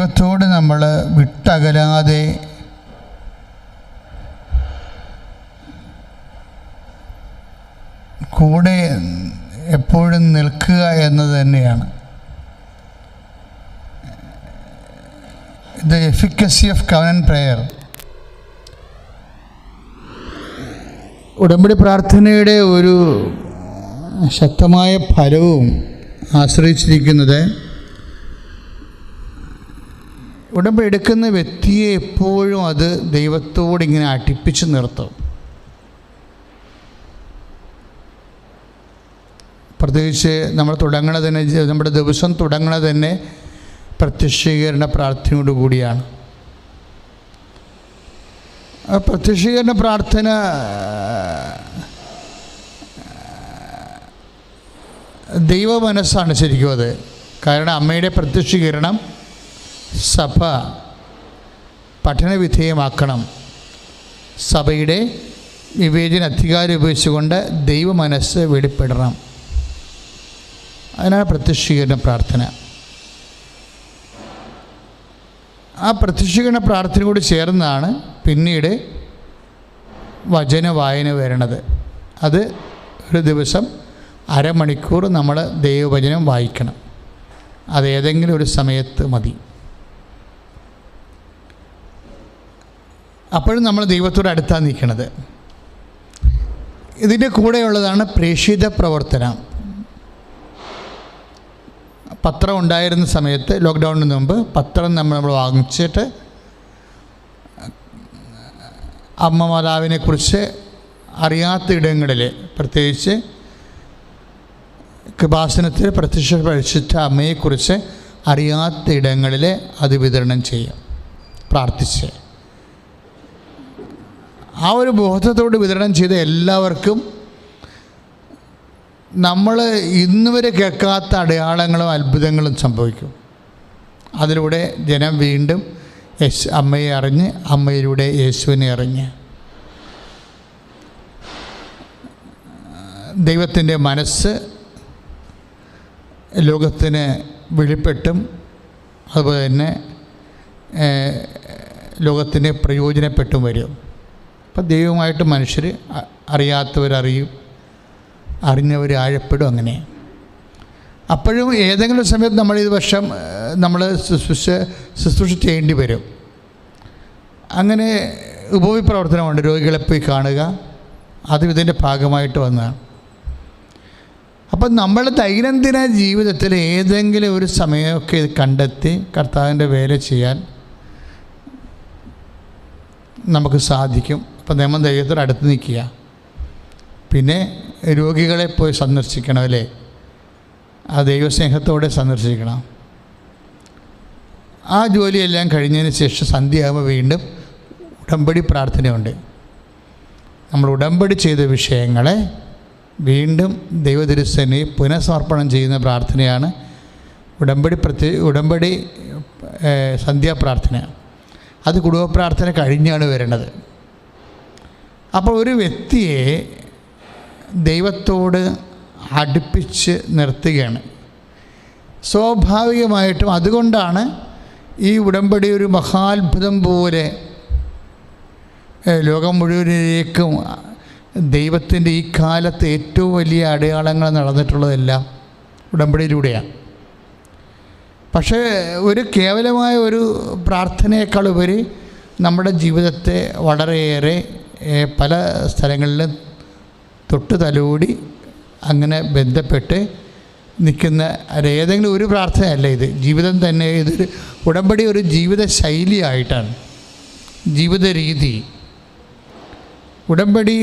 ദൈവത്തോട് നമ്മൾ വിട്ടകലാതെ കൂടെ എപ്പോഴും നിൽക്കുക എന്നത് തന്നെയാണ് the efficacy of covenant prayer. ഉടമ്പടി പ്രാർത്ഥനയുടെ ഒരു ശക്തമായ ഫലവും ആശ്രയിച്ചിരിക്കുന്നത് ഉടമ്പടി എടുക്കുന്ന വ്യക്തിയെ എപ്പോഴും അത് ദൈവത്തോട് ഇങ്ങനെ അടുപ്പിച്ച് നിർത്തും. പ്രത്യേകിച്ച് നമ്മൾ തുടങ്ങണത് തന്നെ, നമ്മുടെ ദിവസം തുടങ്ങണത് തന്നെ പ്രത്യക്ഷീകരണ പ്രാർത്ഥനയോട് കൂടിയാണ്. ആ പ്രത്യക്ഷീകരണ പ്രാർത്ഥന ദൈവ മനസ്സാണ് ശരിക്കും അത്. കാരണം അമ്മയുടെ പ്രത്യക്ഷീകരണം സഭ പഠനവിധേയമാക്കണം. സഭയുടെ വിവേചന അധികാരം ഉപയോഗിച്ചുകൊണ്ട് ദൈവ മനസ്സ് വെളിപ്പെടണം. അതിനാണ് പ്രത്യക്ഷീകരണ പ്രാർത്ഥന. ആ പ്രത്യക്ഷീകരണ പ്രാർത്ഥനയോട് ചേർന്നാണ് പിന്നീട് വചന വായന വരണത്. അത് ഒരു ദിവസം അരമണിക്കൂർ നമ്മൾ ദൈവവചനം വായിക്കണം. അതേതെങ്കിലും ഒരു സമയത്ത് മതി. അപ്പോഴും നമ്മൾ ദൈവത്തോട് അടുത്താണ് നിൽക്കുന്നത്. ഇതിൻ്റെ കൂടെയുള്ളതാണ് പ്രേക്ഷിത പ്രവർത്തനം. പത്രം ഉണ്ടായിരുന്ന സമയത്ത്, ലോക്ക്ഡൗണിന് മുമ്പ് പത്രം നമ്മൾ വാങ്ങിച്ചിട്ട് അമ്മ മാതാവിനെക്കുറിച്ച് അറിയാത്ത ഇടങ്ങളിൽ, പ്രത്യേകിച്ച് കൃപാസനത്തിൽ പ്രത്യക്ഷ പരിശുദ്ധ അമ്മയെക്കുറിച്ച് അറിയാത്ത ഇടങ്ങളിൽ അത് വിതരണം ചെയ്യാം, പ്രാർത്ഥിച്ച്. ആ ഒരു ബോധത്തോട് വിതരണം ചെയ്ത എല്ലാവർക്കും നമ്മൾ ഇന്നുവരെ കേൾക്കാത്ത അടയാളങ്ങളും അത്ഭുതങ്ങളും സംഭവിക്കും. അതിലൂടെ ജനം വീണ്ടും അമ്മയെ അറിഞ്ഞ്, അമ്മയിലൂടെ യേശുവിനെ അറിഞ്ഞ് ദൈവത്തിൻ്റെ മനസ്സ് ലോകത്തിന് വെളിപ്പെട്ടും അതുപോലെ തന്നെ ലോകത്തിന് പ്രയോജനപ്പെട്ടും വരും. അപ്പം ദൈവമായിട്ട് മനുഷ്യർ അറിയാത്തവരറിയും, അറിഞ്ഞവർ ആഴപ്പെടും. അങ്ങനെ അപ്പോഴും ഏതെങ്കിലും സമയത്ത് നമ്മളിത് വർഷം നമ്മൾ ശുശ്രൂഷ ചെയ്യേണ്ടി വരും. അങ്ങനെ ഉപവിപ്രവർത്തനമുണ്ട്. രോഗികളെ പോയി കാണുക, അതും ഇതിൻ്റെ ഭാഗമായിട്ട് വന്നതാണ്. അപ്പം നമ്മൾ ദൈനംദിന ജീവിതത്തിൽ ഏതെങ്കിലും ഒരു സമയമൊക്കെ ഇത് കണ്ടെത്തി കർത്താവിൻ്റെ വേല ചെയ്യാൻ നമുക്ക് സാധിക്കും. അപ്പം നമ്മൾ ദൈവത്തോട് അടുത്ത് നിൽക്കുക. പിന്നെ രോഗികളെ പോയി സന്ദർശിക്കണം, അല്ലേ? ആ ദൈവസ്നേഹത്തോടെ സന്ദർശിക്കണം. ആ ജോലിയെല്ലാം കഴിഞ്ഞതിന് ശേഷം സന്ധ്യയാകുമ്പോൾ വീണ്ടും ഉടമ്പടി പ്രാർത്ഥനയുണ്ട്. നമ്മൾ ഉടമ്പടി ചെയ്ത വിഷയങ്ങളെ വീണ്ടും ദൈവതിരുസേനയെ പുനഃസമർപ്പണം ചെയ്യുന്ന പ്രാർത്ഥനയാണ് ഉടമ്പടി സന്ധ്യാപ്രാർത്ഥന. അത് കുടുംബ പ്രാർത്ഥന കഴിഞ്ഞാണ് വരുന്നത്. അപ്പോൾ ഒരു വ്യക്തിയെ ദൈവത്തോട് അടുപ്പിച്ച് നിർത്തുകയാണ് സ്വാഭാവികമായിട്ടും. അതുകൊണ്ടാണ് ഈ ഉടമ്പടി ഒരു മഹാത്ഭുതം പോലെ ലോകം മുഴുവനിലേക്കും ദൈവത്തിൻ്റെ ഈ കാലത്ത് ഏറ്റവും വലിയ അടയാളങ്ങൾ നടന്നിട്ടുള്ളതെല്ലാം ഉടമ്പടിയിലൂടെയാണ്. പക്ഷേ ഒരു കേവലമായ ഒരു പ്രാർത്ഥനയേക്കാൾ ഉപരി നമ്മുടെ ജീവിതത്തെ വളരെയേറെ പല സ്ഥലങ്ങളിലും തൊട്ട് തലോടി അങ്ങനെ ബന്ധപ്പെട്ട് നിൽക്കുന്ന ഏതെങ്കിലും ഒരു പ്രാർത്ഥനയല്ല ഇത്. ജീവിതം തന്നെ ഇതൊരു ഉടമ്പടി ഒരു ജീവിത ശൈലിയായിട്ടാണ്, ജീവിത രീതി. ഉടമ്പടി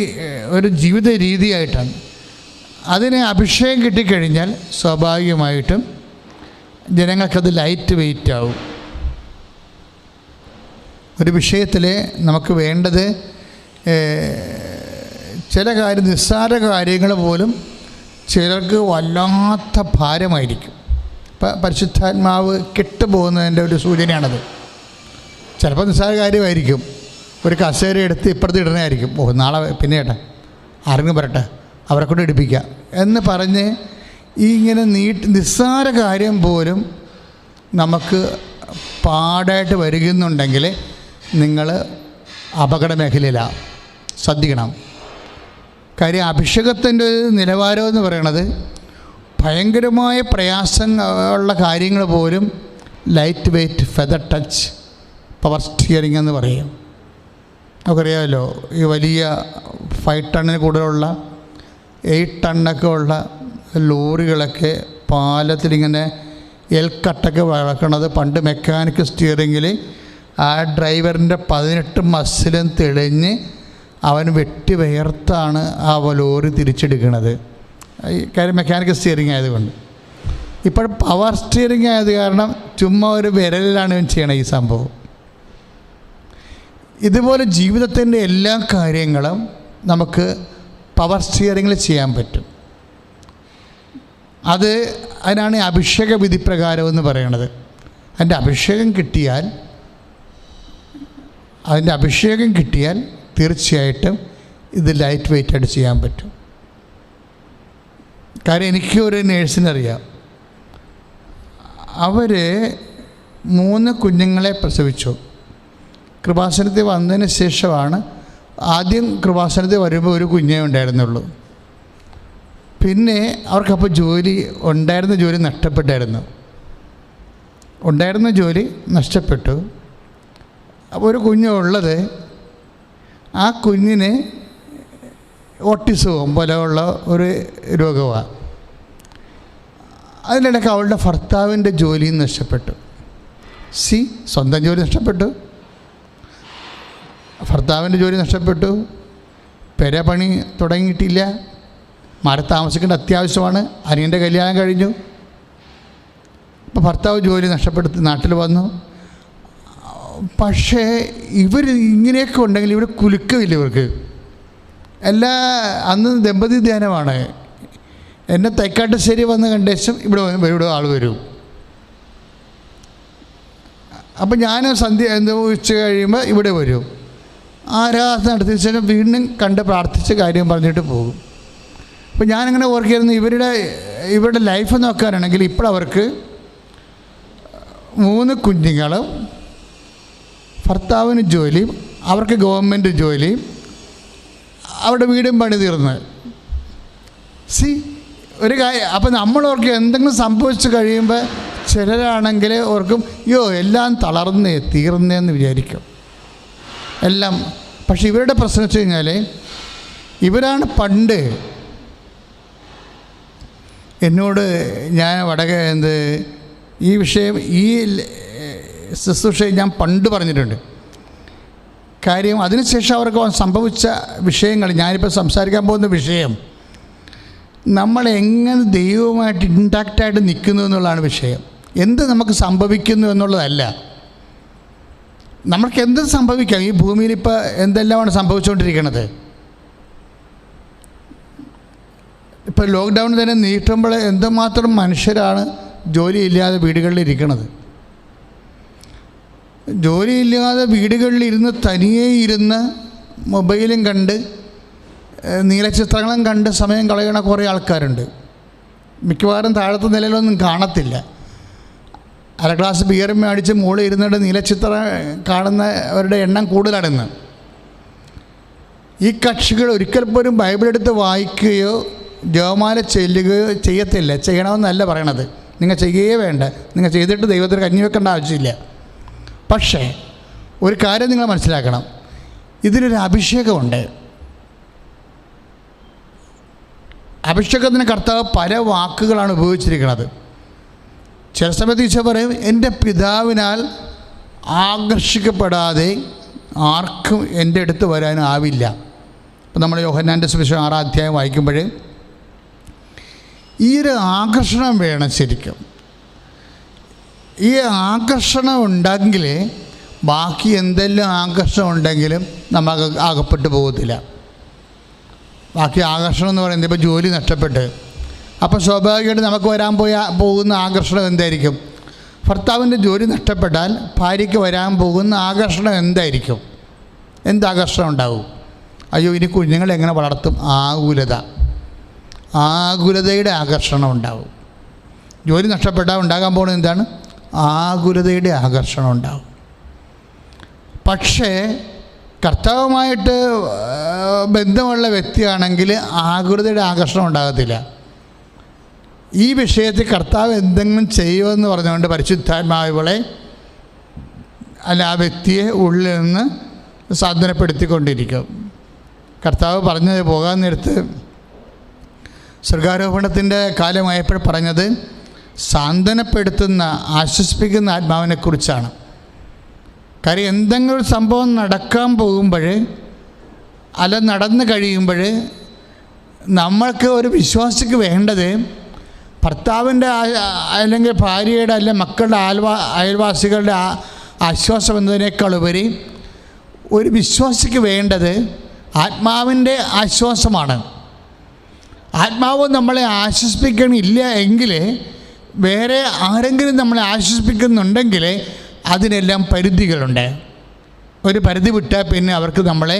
ഒരു ജീവിത രീതിയായിട്ടാണ്. അതിന് അഭിഷേകം കിട്ടിക്കഴിഞ്ഞാൽ സ്വാഭാവികമായിട്ടും ജനങ്ങൾക്കത് ലൈറ്റ് വെയിറ്റ് ആവും. ഒരു വിഷയത്തിൽ നമുക്ക് വേണ്ടത് ചില നിസ്സാര കാര്യങ്ങൾ പോലും ചിലർക്ക് വല്ലാത്ത ഭാരമായിരിക്കും. പരിശുദ്ധാത്മാവ് കെട്ടുപോകുന്നതിൻ്റെ ഒരു സൂചനയാണത്. ചിലപ്പോൾ നിസ്സാര കാര്യമായിരിക്കും. ഒരു കസേര എടുത്ത് ഇപ്പുറത്ത് ഇടണമായിരിക്കും. നാളെ പിന്നെ ഏട്ടാ ആരെങ്കിലും പറട്ടെ, അവരെ കൊണ്ട് ഇടിപ്പിക്കുക എന്ന് പറഞ്ഞ് ഇങ്ങനെ നിസ്സാര കാര്യം പോലും നമുക്ക് പാടായിട്ട് വരികയെന്നുണ്ടെങ്കിൽ നിങ്ങൾ അപകട മേഖലയിലാണ്. ശ്രദ്ധിക്കണം. കാര്യം അഭിഷേകത്തിൻ്റെ നിലവാരം എന്ന് പറയുന്നത് ഭയങ്കരമായ പ്രയാസമുള്ള കാര്യങ്ങൾ പോലും light weight feather touch power steering എന്ന് പറയും. നമുക്കറിയാമല്ലോ, ഈ വലിയ 5 ടണ്ണിന് കൂടുതലുള്ള 8 ടണ്ണൊക്കെ ഉള്ള ലോറികളൊക്കെ പാലത്തിലിങ്ങനെ എൽക്കട്ടൊക്കെ വഴക്കണത് പണ്ട് മെക്കാനിക് സ്റ്റിയറിങ്ങിൽ ആ ഡ്രൈവറിൻ്റെ 18 മസിലും തെളിഞ്ഞ് അവൻ വെട്ടി വിയർത്താണ് ആ ലോറി തിരിച്ചെടുക്കുന്നത്. കാര്യം മെക്കാനിക്കൽ സ്റ്റിയറിംഗ് ആയതുകൊണ്ട്. ഇപ്പോൾ പവർ സ്റ്റിയറിംഗ് ആയത് കാരണം ചുമ്മാ ഒരു വിരലിലാണ് ഇവൻ ചെയ്യണത് ഈ സംഭവം. ഇതുപോലെ ജീവിതത്തിൻ്റെ എല്ലാ കാര്യങ്ങളും നമുക്ക് പവർ സ്റ്റിയറിങ്ങിൽ ചെയ്യാൻ പറ്റും. അതിനാണ് അഭിഷേക വിധിപ്രകാരം എന്ന് പറയുന്നത്. അതിൻ്റെ അഭിഷേകം കിട്ടിയാൽ തീർച്ചയായിട്ടും ഇത് ലൈറ്റ് വെയ്റ്റായിട്ട് ചെയ്യാൻ പറ്റും. കാര്യം എനിക്ക് ഒരു നേഴ്സിനറിയാം. അവർ 3 കുഞ്ഞുങ്ങളെ പ്രസവിച്ചു. കൃപാസനത്തിൽ വന്നതിന് ശേഷമാണ്, ആദ്യം കൃപാസനത്തിൽ വരുമ്പോൾ ഒരു കുഞ്ഞേ ഉണ്ടായിരുന്നുള്ളൂ. പിന്നെ അവർക്കപ്പോൾ ഉണ്ടായിരുന്ന ജോലി നഷ്ടപ്പെട്ടു. അപ്പോൾ ഒരു കുഞ്ഞുള്ളത്, ആ കുഞ്ഞിന് ഓട്ടിസവും പോലെയുള്ള ഒരു രോഗമാണ്. അതിനിടയ്ക്ക് അവളുടെ ഭർത്താവിൻ്റെ ജോലിയും നഷ്ടപ്പെട്ടു. സ്വന്തം ജോലി നഷ്ടപ്പെട്ടു, ഭർത്താവിൻ്റെ ജോലി നഷ്ടപ്പെട്ടു, പെരപണി തുടങ്ങിയിട്ടില്ല, മാറി താമസിക്കേണ്ട അത്യാവശ്യമാണ്, അനിയൻ്റെ കല്യാണം കഴിഞ്ഞു. അപ്പോൾ ഭർത്താവ് ജോലി നഷ്ടപ്പെടുത്തി നാട്ടിൽ വന്നു. പക്ഷേ ഇവർ ഇങ്ങനെയൊക്കെ ഉണ്ടെങ്കിൽ ഇവിടെ കുലുക്കമില്ല ഇവർക്ക്. അന്ന് ദമ്പതി ധ്യാനമാണ്. എന്നെ തൈക്കാട്ടുശ്ശേരി വന്ന് കണ്ട ശേഷം ഇവിടെ ആൾ വരും. അപ്പം ഞാൻ ഉച്ച കഴിയുമ്പോൾ ഇവിടെ വരും. ആരാധന നടത്തിയ ശേഷം വീണ്ടും കണ്ട് പ്രാർത്ഥിച്ച് കാര്യം പറഞ്ഞിട്ട് പോകും. അപ്പോൾ ഞാനിങ്ങനെ ഓർക്കായിരുന്നു, ഇവരുടെ ലൈഫ് നോക്കാനാണെങ്കിൽ ഇപ്പോഴവർക്ക് 3 കുഞ്ഞുങ്ങളും, ഭർത്താവിന് ജോലിയും, അവർക്ക് ഗവൺമെൻറ് ജോലിയും, അവിടെ വീടും പണി തീർന്ന്. ഒരു കാര്യം. അപ്പം നമ്മളോർക്ക് എന്തെങ്കിലും സംഭവിച്ച് കഴിയുമ്പോൾ ചിലരാണെങ്കിൽ ഓർക്കും, എല്ലാം തീർന്നേന്ന് വിചാരിക്കും എല്ലാം. പക്ഷെ ഇവരുടെ പ്രശ്നം വെച്ച് കഴിഞ്ഞാൽ, ഇവരാണ് പണ്ട് എന്നോട് ഈ വിഷയം, ഈ ശുശ്രൂഷയും ഞാൻ പണ്ട് പറഞ്ഞിട്ടുണ്ട്. കാര്യം അതിനുശേഷം അവർക്ക് സംഭവിച്ച വിഷയങ്ങൾ, ഞാനിപ്പോൾ സംസാരിക്കാൻ പോകുന്ന വിഷയം, നമ്മളെങ്ങനെ ദൈവവുമായിട്ട് ഇൻടാക്റ്റായിട്ട് നിൽക്കുന്നു എന്നുള്ളതാണ് വിഷയം. എന്ത് നമുക്ക് സംഭവിക്കുന്നു എന്നുള്ളതല്ല. നമുക്ക് എന്ത് സംഭവിക്കാം. ഈ ഭൂമിയിൽ ഇപ്പോൾ എന്തെല്ലാമാണ് സംഭവിച്ചുകൊണ്ടിരിക്കുന്നത്. ഇപ്പോൾ ലോക്ക്ഡൗൺ തന്നെ നീട്ടുമ്പോൾ എന്തുമാത്രം മനുഷ്യരാണ് ജോലിയില്ലാതെ വീടുകളിലിരിക്കുന്നത്. ജോലിയില്ലാതെ വീടുകളിലിരുന്ന് തനിയെ ഇരുന്ന് മൊബൈലും കണ്ട് നീലച്ചിത്രങ്ങളും കണ്ട് സമയം കളയണ കുറേ ആൾക്കാരുണ്ട്. മിക്കവാറും താഴത്തെ നിലയിലൊന്നും കാണത്തില്ല. അര ഗ്ലാസ് ബിയറും മേടിച്ച് മുകളിൽ ഇരുന്നിട്ട് നീലച്ചിത്രം കാണുന്നവരുടെ എണ്ണം കൂടുതലാണെന്ന്. ഈ കക്ഷികൾ ഒരിക്കൽ പോലും ബൈബിളെടുത്ത് വായിക്കുകയോ ജപമാല ചെല്ലുകയോ ചെയ്യത്തില്ല. ചെയ്യണമെന്നല്ല പറയണത്. നിങ്ങൾ ചെയ്യുകയേ വേണ്ട. നിങ്ങൾ ചെയ്തിട്ട് ദൈവത്തിന് കഞ്ഞി വെക്കേണ്ട ആവശ്യമില്ല. പക്ഷേ ഒരു കാര്യം നിങ്ങൾ മനസ്സിലാക്കണം, ഇതിനൊരു അഭിഷേകമുണ്ട്. അഭിഷേകത്തിന് കർത്താവ് പല വാക്കുകളാണ് ഉപയോഗിച്ചിരിക്കുന്നത്. ചില സമയത്ത് ഈശോ പറയും, എൻ്റെ പിതാവിനാൽ ആകർഷിക്കപ്പെടാതെ ആർക്കും എൻ്റെ അടുത്ത് വരാനാവില്ല. ഇപ്പം നമ്മൾ യോഹന്നാൻ്റെ സുവിശേഷം 6-ാം അധ്യായം വായിക്കുമ്പോൾ ഈ ഒരു ആകർഷണം വേണം. ശരിക്കും ഈ ആകർഷണം ഉണ്ടെങ്കിൽ ബാക്കി എന്തെല്ലാം ആകർഷണം ഉണ്ടെങ്കിലും നമുക്ക് അകപ്പെട്ടു പോകത്തില്ല. ബാക്കി ആകർഷണം എന്ന് പറയുന്നത് ഇപ്പോൾ ജോലി നഷ്ടപ്പെട്ട്, അപ്പോൾ സ്വാഭാവികമായിട്ട് നമുക്ക് പോകുന്ന ആകർഷണം എന്തായിരിക്കും? ഭർത്താവിൻ്റെ ജോലി നഷ്ടപ്പെട്ടാൽ ഭാര്യയ്ക്ക് വരാൻ പോകുന്ന ആകർഷണം എന്തായിരിക്കും? എന്താകർഷണം ഉണ്ടാവും? അയ്യോ, ഇനി കുഞ്ഞുങ്ങളെ എങ്ങനെ വളർത്തും? ആകുലതയുടെ ആകർഷണം ഉണ്ടാവും. ജോലി നഷ്ടപ്പെട്ടാൽ ഉണ്ടാകാൻ പോകുന്നത് എന്താണ്? ആകുലതയുടെ ആകർഷണം ഉണ്ടാകും. പക്ഷേ കർത്താവുമായിട്ട് ബന്ധമുള്ള വ്യക്തിയാണെങ്കിൽ ആകുലതയുടെ ആകർഷണം ഉണ്ടാകത്തില്ല. ഈ വിഷയത്തിൽ കർത്താവ് എന്തെങ്കിലും ചെയ്യുമെന്ന് പറഞ്ഞുകൊണ്ട് പരിശുദ്ധാത്മാവികളെ അല്ല ആ വ്യക്തിയെ ഉള്ളിൽ നിന്ന് സാന്ത്വനപ്പെടുത്തിക്കൊണ്ടിരിക്കും. കർത്താവ് പറഞ്ഞത് പോകാൻ നേരത്ത് സ്വർഗാരോഹണത്തിൻ്റെ കാലമായപ്പോൾ പറഞ്ഞത് സാന്ത്വനപ്പെടുത്തുന്ന ആശ്വസിപ്പിക്കുന്ന ആത്മാവിനെക്കുറിച്ചാണ്. കാര്യം എന്തെങ്കിലും ഒരു സംഭവം നടക്കാൻ പോകുമ്പോൾ അല്ല നടന്നു കഴിയുമ്പോൾ നമ്മൾക്ക് ഒരു വിശ്വാസിക്ക് വേണ്ടത് ഭർത്താവിൻ്റെ അല്ലെങ്കിൽ ഭാര്യയുടെ അല്ല മക്കളുടെ അയൽവാസികളുടെ ആശ്വാസം എന്നതിനേക്കാളുപരി ഒരു വിശ്വാസിക്ക് വേണ്ടത് ആത്മാവിൻ്റെ ആശ്വാസമാണ്. ആത്മാവ് നമ്മളെ ആശ്വസിപ്പിക്കണില്ല എങ്കിൽ വേറെ ആരെങ്കിലും നമ്മളെ ആശ്വസിപ്പിക്കുന്നുണ്ടെങ്കിൽ അതിനെല്ലാം പരിധികളുണ്ട്. ഒരു പരിധി വിട്ടാൽ പിന്നെ അവർക്ക് നമ്മളെ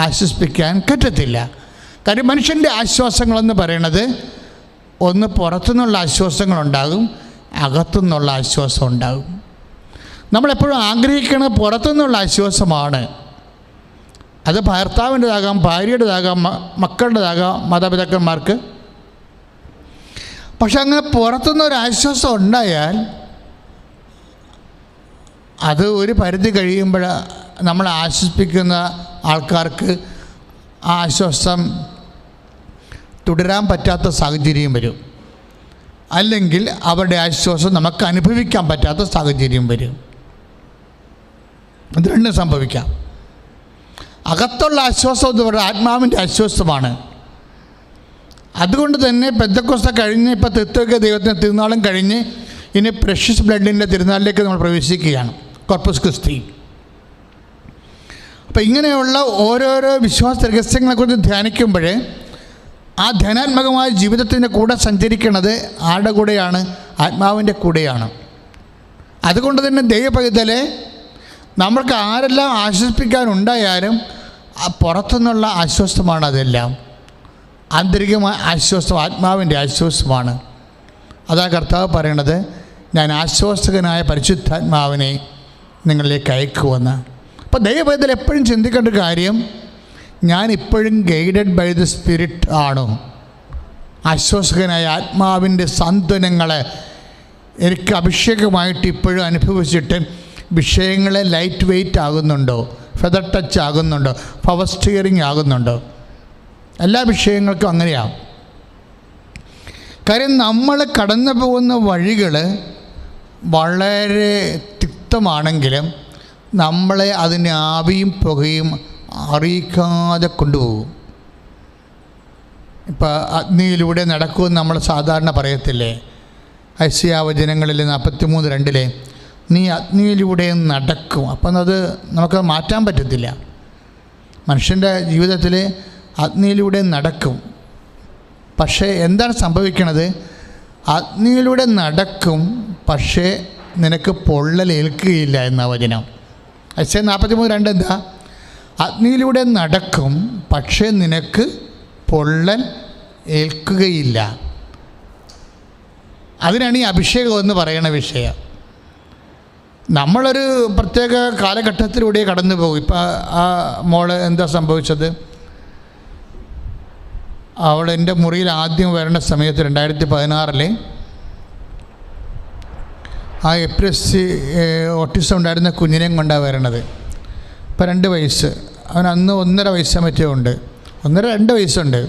ആശ്വസിപ്പിക്കാൻ പറ്റത്തില്ല. കാര്യം മനുഷ്യൻ്റെ ആശ്വാസങ്ങളെന്ന് പറയണത് ഒന്ന് പുറത്തുനിന്നുള്ള ആശ്വാസങ്ങളുണ്ടാകും, അകത്തുനിന്നുള്ള ആശ്വാസം ഉണ്ടാകും. നമ്മളെപ്പോഴും ആഗ്രഹിക്കുന്നത് പുറത്തുനിന്നുള്ള ആശ്വാസമാണ്. അത് ഭർത്താവിൻ്റെതാകാം, ഭാര്യയുടേതാകാം, മക്കളുടേതാകാം, മാതാപിതാക്കന്മാർക്ക്. പക്ഷെ അങ്ങനെ പുറത്തുനിന്നൊരു ആശ്വാസം ഉണ്ടായാൽ അത് ഒരു പരിധി കഴിയുമ്പോൾ നമ്മളെ ആശ്വസിപ്പിക്കുന്ന ആൾക്കാർക്ക് ആ ആശ്വാസം തുടരാൻ പറ്റാത്ത സാഹചര്യം വരും. അല്ലെങ്കിൽ അവരുടെ ആശ്വാസം നമുക്ക് അനുഭവിക്കാൻ പറ്റാത്ത സാഹചര്യം വരും. ഇത് രണ്ടും സംഭവിക്കാം. അകത്തുള്ള ആശ്വാസം എന്ന് പറയുന്നത് ആത്മാവിൻ്റെ ആശ്വാസമാണ്. അതുകൊണ്ട് തന്നെ പെന്തക്കോസ്ത കഴിഞ്ഞ് ഇപ്പോൾ ത്രിത്വൈക ദൈവത്തിൻ്റെ തിരുനാളും കഴിഞ്ഞ് ഇനി പ്രഷ്യസ് ബ്ലഡിൻ്റെ തിരുനാളിലേക്ക് നമ്മൾ പ്രവേശിക്കുകയാണ്, കോർപ്പസ് ക്രിസ്റ്റി. അപ്പോൾ ഇങ്ങനെയുള്ള ഓരോരോ വിശ്വാസ രഹസ്യങ്ങളെക്കുറിച്ച് ധ്യാനിക്കുമ്പോൾ ആ ധ്യാനാത്മകമായ ജീവിതത്തിൻ്റെ കൂടെ സഞ്ചരിക്കുന്നത് ആരുടെ കൂടെയാണ്? ആത്മാവിൻ്റെ കൂടെയാണ്. അതുകൊണ്ട് തന്നെ ദൈവപൈതലെ നമ്മൾക്ക് ആരെല്ലാം ആശ്വസിപ്പിക്കാനുണ്ടായാലും പുറത്തുനിന്നുള്ള ആശ്വാസമാണ് അതെല്ലാം. ആന്തരികമായ ആശ്വാസം ആത്മാവിൻ്റെ ആശ്വാസമാണ്. അതാ കർത്താവ് പറയണത്, ഞാൻ ആശ്വാസകനായ പരിശുദ്ധാത്മാവിനെ നിങ്ങളിലേക്ക് അയക്കുമെന്ന്. അപ്പോൾ ദൈവപൈതൽ എപ്പോഴും ചിന്തിക്കേണ്ട ഒരു കാര്യം, ഞാൻ ഇപ്പോഴും ഗൈഡഡ് ബൈ ദ സ്പിരിറ്റ് ആണോ? ആശ്വാസകനായ ആത്മാവിൻ്റെ സാന്ത്വനങ്ങളെ എനിക്ക് അഭിഷേകമായിട്ട് ഇപ്പോഴും അനുഭവിച്ചിട്ട് വിഷയങ്ങളെ ലൈറ്റ് വെയ്റ്റ് ആകുന്നുണ്ടോ, ഫെദർ ടച്ച് ആകുന്നുണ്ടോ, പവർ സ്റ്റിയറിങ് ആകുന്നുണ്ടോ? എല്ലാ വിഷയങ്ങൾക്കും അങ്ങനെയാവും. കാര്യം നമ്മൾ കടന്നു പോകുന്ന വഴികൾ വളരെ തിക്തമാണെങ്കിലും നമ്മളെ അതിന് ആവിയും പുകയും അറിയിക്കാതെ കൊണ്ടുപോകും. ഇപ്പോൾ അഗ്നിയിലൂടെ നടക്കുമെന്ന് നമ്മൾ സാധാരണ പറയത്തില്ലേ? ഐശ്വര്യാവചനങ്ങളിൽ 43:2 നീ അഗ്നിയിലൂടെ നടക്കും. അപ്പം അത് നമുക്ക് മാറ്റാൻ പറ്റത്തില്ല. മനുഷ്യൻ്റെ ജീവിതത്തിൽ അഗ്നിയിലൂടെ നടക്കും. പക്ഷേ എന്താണ് സംഭവിക്കണത്? അഗ്നിയിലൂടെ നടക്കും, പക്ഷേ നിനക്ക് പൊള്ളലേൽക്കുകയില്ല എന്ന വചനം. ഐശ്വര്യ 43:2 എന്താ? അഗ്നിയിലൂടെ നടക്കും, പക്ഷേ നിനക്ക് പൊള്ളൽ ഏൽക്കുകയില്ല. അതിനാണ് ഈ അഭിഷേകം എന്ന് പറയുന്ന വിഷയം. നമ്മളൊരു പ്രത്യേക കാലഘട്ടത്തിലൂടെ കടന്നു പോകും. ഇപ്പം ആ മോള് എന്താ സംഭവിച്ചത്? അവൾ എൻ്റെ മുറിയിൽ ആദ്യം വരേണ്ട സമയത്ത് 2016 ആ എപ്പിലെപ്സി ഓട്ടിസം ഉണ്ടായിരുന്ന കുഞ്ഞിനെയും കൊണ്ടാണ് വരണത്. ഇപ്പം 2 വയസ്സ്. അവൻ അന്ന് 1.5 വയസ്സ് മറ്റേ ഉണ്ട്, 1.5-2 വയസ്സുണ്ട്.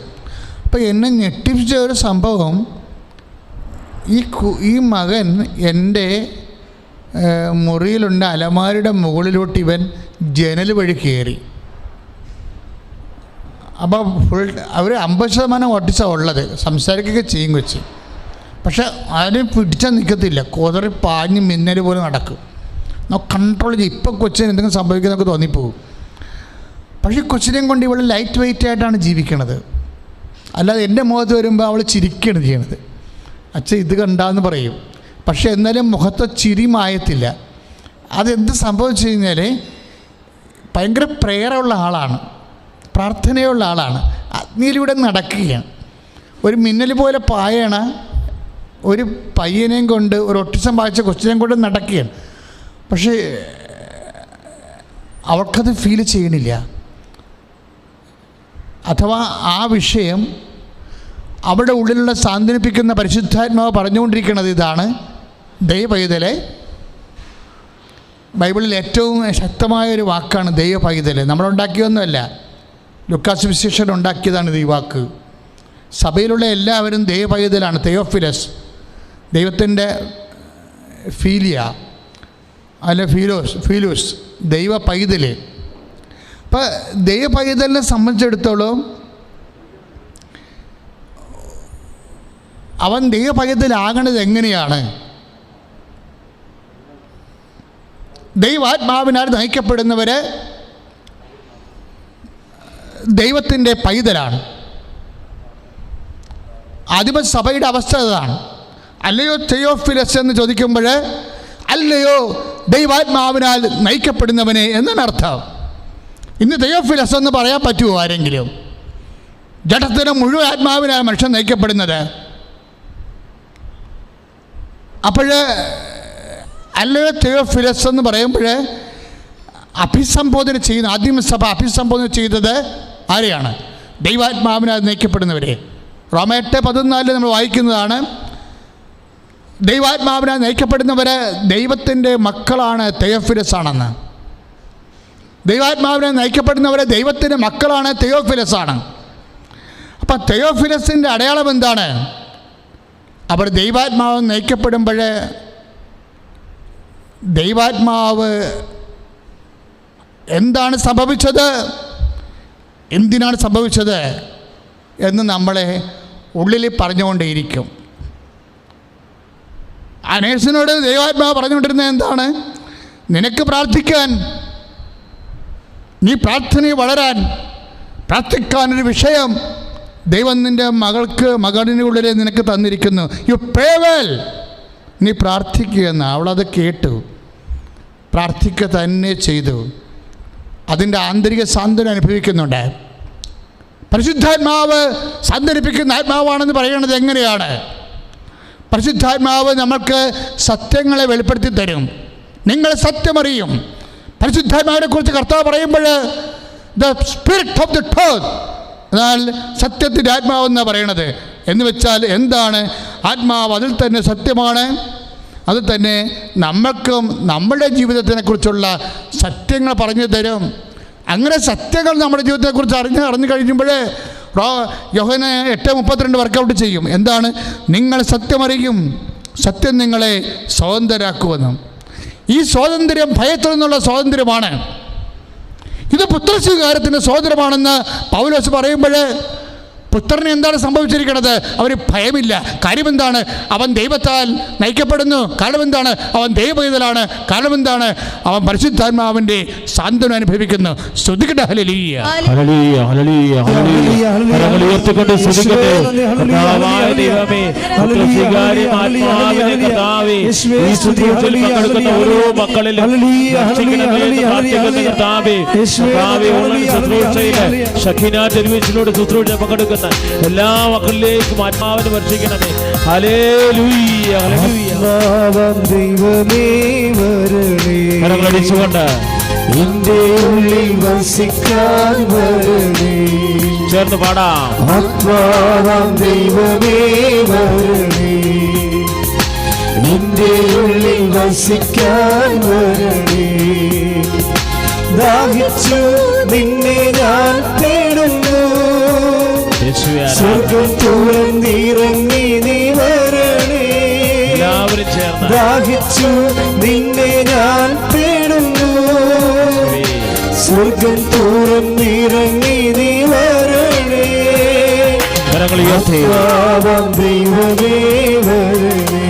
അപ്പോൾ എന്നെ ഞെട്ടിപ്പിച്ച ഒരു സംഭവം, ഈ മകൻ എൻ്റെ മുറിയിലുണ്ട് അലമാരിയുടെ മുകളിലോട്ട് ഇവൻ ജനൽ വഴി കയറി. അപ്പോൾ അവർ 50% ഓട്ടിസം ഉള്ളത്, സംസാരിക്കുകയൊക്കെ ചെയ്യും വെച്ച്. പക്ഷെ അതിന് പിടിച്ചാൽ നിൽക്കത്തില്ല, കോതറി പാഞ്ഞ് മിന്നൽ പോലെ നടക്കും. നമുക്ക് കൺട്രോൾ ചെയ്യും. ഇപ്പം കൊച്ചിന് എന്തെങ്കിലും സംഭവിക്കുന്നതൊക്കെ തോന്നിപ്പോകും. പക്ഷേ കൊച്ചിനെയും കൊണ്ട് ഇവൾ ലൈറ്റ് വെയിറ്റ് ആയിട്ടാണ് ജീവിക്കണത്. അല്ലാതെ എൻ്റെ മുഖത്ത് വരുമ്പോൾ അവൾ ചിരിക്കുകയാണ് ചെയ്യണത്. അച്ഛൻ ഇത് കണ്ടാന്ന് പറയും, പക്ഷെ എന്നാലും മുഖത്ത് ചിരി മായത്തില്ല. അതെന്ത് സംഭവിച്ചു കഴിഞ്ഞാൽ ഭയങ്കര പ്രേയറുള്ള ആളാണ്, പ്രാർത്ഥനയുള്ള ആളാണ്. അഗ്നിയിലൂടെ നടക്കുകയാണ്. ഒരു മിന്നൽ പോലെ പായണ ഒരു പയ്യനെയും കൊണ്ട്, ഒരു ഓട്ടിസം ബാധിച്ച കൊച്ചിനെയും കൊണ്ട് നടക്കുകയാണ്. പക്ഷേ അവൾക്കത് ഫീൽ ചെയ്യണില്ല. അഥവാ ആ വിഷയം അവിടെ ഉള്ളിലുള്ള സാന്ത്വനിപ്പിക്കുന്ന പരിശുദ്ധാത്മാവ് പറഞ്ഞുകൊണ്ടിരിക്കുന്നത് ഇതാണ്: ദൈവപൈതലെ. ബൈബിളിൽ ഏറ്റവും ശക്തമായൊരു വാക്കാണ് ദൈവപൈതൽ. നമ്മളുണ്ടാക്കിയൊന്നുമല്ല, ലൂക്കാ സുവിശേഷൻ ഉണ്ടാക്കിയതാണ് ഈ വാക്ക്. സഭയിലുള്ള എല്ലാവരും ദൈവപൈതലാണ്. തെയോഫിലസ്, ദൈവത്തിൻ്റെ ഫീലിയ അല്ല ഫീലൂസ്, ദൈവ പൈതൽ. അപ്പം ദൈവ പൈതലിനെ സംബന്ധിച്ചിടത്തോളം അവൻ ദൈവ പൈതലാകണത് എങ്ങനെയാണ്? ദൈവാത്മാവിനാൽ നയിക്കപ്പെടുന്നവർ ദൈവത്തിൻ്റെ പൈതലാണ്. ആദിമ സഭയുടെ അവസ്ഥ അതാണ്. അല്ലയോ തെയോഫിലസ് എന്ന് ചോദിക്കുമ്പോൾ അല്ലയോ ദൈവാത്മാവിനാൽ നയിക്കപ്പെടുന്നവനെ എന്നാണ് അർത്ഥം. ഇന്ന് തെയോഫിലസ് എന്ന് പറയാൻ പറ്റുമോ ആരെങ്കിലും? ജഡത്തിന് മുഴുവൻ ആത്മാവിനാൽ മനുഷ്യൻ നയിക്കപ്പെടുന്നത്. അപ്പോൾ അല്ലയോ തെയോഫിലസ് എന്ന് പറയുമ്പോൾ അഭിസംബോധന ചെയ്യുന്ന, ആദിമസഭ അഭിസംബോധന ചെയ്തത് ആരെയാണ്? ദൈവാത്മാവിനാൽ നയിക്കപ്പെടുന്നവരെ. റോമ 8:14 നമ്മൾ വായിക്കുന്നതാണ്: ദൈവാത്മാവിനാൽ നയിക്കപ്പെടുന്നവർ ദൈവത്തിൻ്റെ മക്കളാണ്, തെയോഫിലസ് ആണെന്ന്. ദൈവാത്മാവിനാൽ നയിക്കപ്പെടുന്നവരെ ദൈവത്തിൻ്റെ മക്കളാണ്, തെയോഫിലസ് ആണ്. അപ്പം തെയോഫിലസിൻ്റെ അടയാളം എന്താണ്? അവർ ദൈവാത്മാവ് നയിക്കപ്പെടുമ്പോൾ ദൈവാത്മാവ് എന്താണ് സംഭവിച്ചത്, എന്തിനാണ് സംഭവിച്ചത് എന്ന് നമ്മളെ ഉള്ളിൽ പറഞ്ഞുകൊണ്ടേയിരിക്കും. ആ നേഴ്സിനോട് ദൈവാത്മാവ് പറഞ്ഞുകൊണ്ടിരുന്നത് എന്താണ്? നിനക്ക് പ്രാർത്ഥിക്കാൻ, നീ പ്രാർത്ഥനയിൽ വളരാൻ, പ്രാർത്ഥിക്കാനൊരു വിഷയം ദൈവം നിൻ്റെ മകളിനുള്ളിൽ നിനക്ക് തന്നിരിക്കുന്നു. യു പ്രേ വെൽ, നീ പ്രാർത്ഥിക്കുകയെന്ന്. അവളത് കേട്ടു, പ്രാർത്ഥിക്കുക തന്നെ ചെയ്തു. അതിൻ്റെ ആന്തരിക സാന്ത്വനം അനുഭവിക്കുന്നുണ്ട്. പരിശുദ്ധാത്മാവ് സാന്ത്വനിപ്പിക്കുന്ന ആത്മാവാണെന്ന് പറയുന്നത് എങ്ങനെയാണ്? പരിശുദ്ധാത്മാവ് നമുക്ക് സത്യങ്ങളെ വെളിപ്പെടുത്തി തരും. നിങ്ങൾ സത്യമറിയും. പരിശുദ്ധാത്മാവിനെ കുറിച്ച് കർത്താവ് പറയുമ്പോൾ the spirit of the truth, എന്നാൽ സത്യത്തിൻ്റെ ആത്മാവെന്നാണ് പറയണത്. എന്ന് വെച്ചാൽ എന്താണ്? ആത്മാവ് അതിൽ തന്നെ സത്യമാണ്. അത് തന്നെ നമ്മൾക്കും നമ്മുടെ ജീവിതത്തിനെക്കുറിച്ചുള്ള സത്യങ്ങൾ പറഞ്ഞു തരും. അങ്ങനെ സത്യങ്ങൾ നമ്മുടെ ജീവിതത്തെക്കുറിച്ച് അറിഞ്ഞു കഴിയുമ്പോൾ യോഹന്നാൻ 8:32 വർക്കൗട്ട് ചെയ്യും. എന്താണ്? നിങ്ങൾ സത്യമറിയും, സത്യം നിങ്ങളെ സ്വതന്ത്രരാക്കുമെന്നും. ഈ സ്വാതന്ത്ര്യം ഭയത്തിൽ നിന്നുള്ള സ്വാതന്ത്ര്യമാണ്. ഇത് പുത്രസ്വീകാരത്തിൻ്റെ സ്വാതന്ത്ര്യമാണെന്ന് പൗലോസ് പറയുമ്പോൾ പുത്രന് എന്താണ് സംഭവിച്ചിരിക്കുന്നത്? അവന് ഭയമില്ല. കാര്യം എന്താണ്? അവൻ ദൈവത്താൽ നയിക്കപ്പെടുന്നു. കാരണം എന്താണ്? അവൻ ദൈവപൈതലാണ്. കാരണം എന്താണ്? അവൻ പരിശുദ്ധാത്മാവിൻ്റെ സാന്ത്വനം അനുഭവിക്കുന്നു. സ്തുതിക്കട്ടെ. ഹല്ലേലൂയ, ഹല്ലേലൂയ, ഹല്ലേലൂയ, ഹല്ലേലൂയ. കരങ്ങൾ ഉയർത്തിക്കൊണ്ട് സ്തുതിക്കട്ടെ. കർത്താവായ ദൈവമേ, പുത്രസ്വീകാര്യമായ കർത്താവേ, ഈ ശുശ്രൂഷയിൽ പങ്കെടുക്കുന്ന ഓരോ മക്കളിലും കർത്താവേ, ശുശ്രൂഷയിൽ ഷഖീന ടെലിവിഷനിലൂടെ ശുശ്രൂഷ പങ്കെടുക്കുന്ന എല്ലാ മക്കളിലേക്കും ആത്മാവിനെ വർഷിക്കണമേ. ഹല്ലേലൂയ, ഹല്ലേലൂയ. ദൈവമേ വരണേ, കരങ്ങളടിച്ചുകൊണ്ട് എന്റെ ഉള്ളിൽ വസിക്കാൻ വരണേ. ചേർന്ന് പാടാം. ആത്മാവാം ദൈവമേ വരണേ, എന്റെ ഉള്ളിൽ വസിക്കാൻ വരണേ. ദാഹിച്ചു നിന്നെ ഞാൻ തേടുന്നു, സ്വർഗം തുറന്നിറങ്ങി നീ വരണേ. എല്ലാവരും ചേർന്ന്. ദാഹിച്ചു നിന്നെ ഞാൻ തേടുന്നു, സ്വർഗം തുറന്നിറങ്ങി നീ വരണേ. ദൈവമേ വരണേ,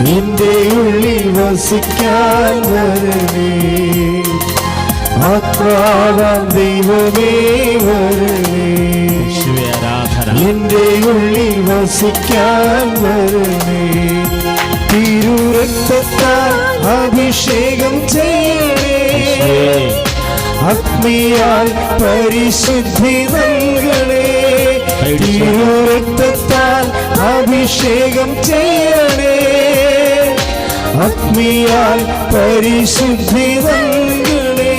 നിന്റെ ഉള്ളിൽ വസിക്കാൻ വരണേ. ആത്മാവാം ദൈവമേ വരണേ, എന്റെ ഉള്ളിൽ വസിക്കാൻ വരണേ. തിരുരക്തത്താൽ അഭിഷേകം ചെയ്യണേ, അഗ്നിയാൽ പരിശുദ്ധി നൽകണേ. രക്തത്താൽ അഭിഷേകം ചെയ്യണേ, അഗ്നിയാൽ പരിശുദ്ധി നൽകണേ,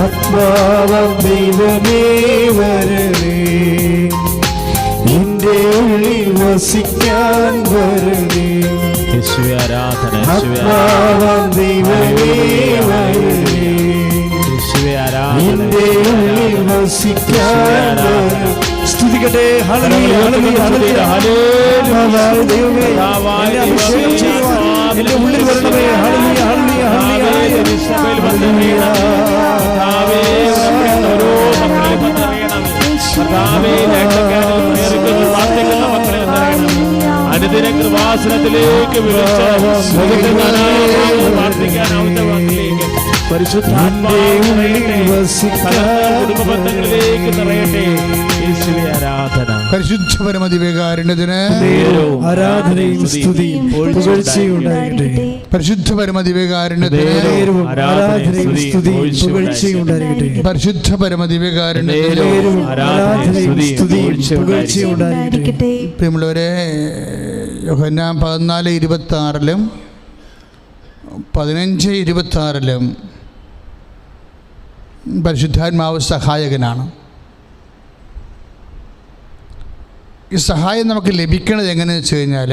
ആത്മാവം ദൈവമേ വരണേ, നിന്റെ ഉള്ളിൽ വസിക്കാൻ വരണേ, ആത്മാവം ദൈവമേ വരണേ, നിന്റെ ഉള്ളിൽ വസിക്കാൻ വരണേ. സ്തുതിക്കട്ടെ. ഹല്ലേലൂയ ഹല്ലേലൂയ ഹല്ലേലൂയ. ദൈവമേ അഭിഷേകം ചെയ്യുവാൻ എൻ്റെ ഉള്ളിൽ വരണമേ. ഹല്ലേലൂയ ഹല്ലേലൂയ ഹല്ലേലൂയ. അനുദിന കൃപാസനത്തിലേക്ക് കുടുംബബന്ധങ്ങളിലേക്ക് നിറയട്ടെ. പരിശുദ്ധ പരമദിവ്യകാരുണ്യത്തിന് ആരാധനയും സ്തുതിയും പുകഴ്ചയും ഉണ്ടാകട്ടെ. പരിശുദ്ധ പരമദിവ്യകാരുണ്യത്തിന് ആരാധനയും സ്തുതിയും പുകഴ്ചയും ഉണ്ടാകട്ടെ. പരിശുദ്ധ പരമദിവ്യകാരുണ്യത്തിന് ആരാധനയും സ്തുതിയും പുകഴ്ചയും ഉണ്ടാകട്ടെ. പ്രിയമുള്ളവരെ, യോഹന്നാൻ 14:26 15:26 പരിശുദ്ധാത്മാവ് സഹായകനാണ്. ഈ സഹായം നമുക്ക് ലഭിക്കുന്നത് എങ്ങനെയെന്ന് വെച്ച് കഴിഞ്ഞാൽ,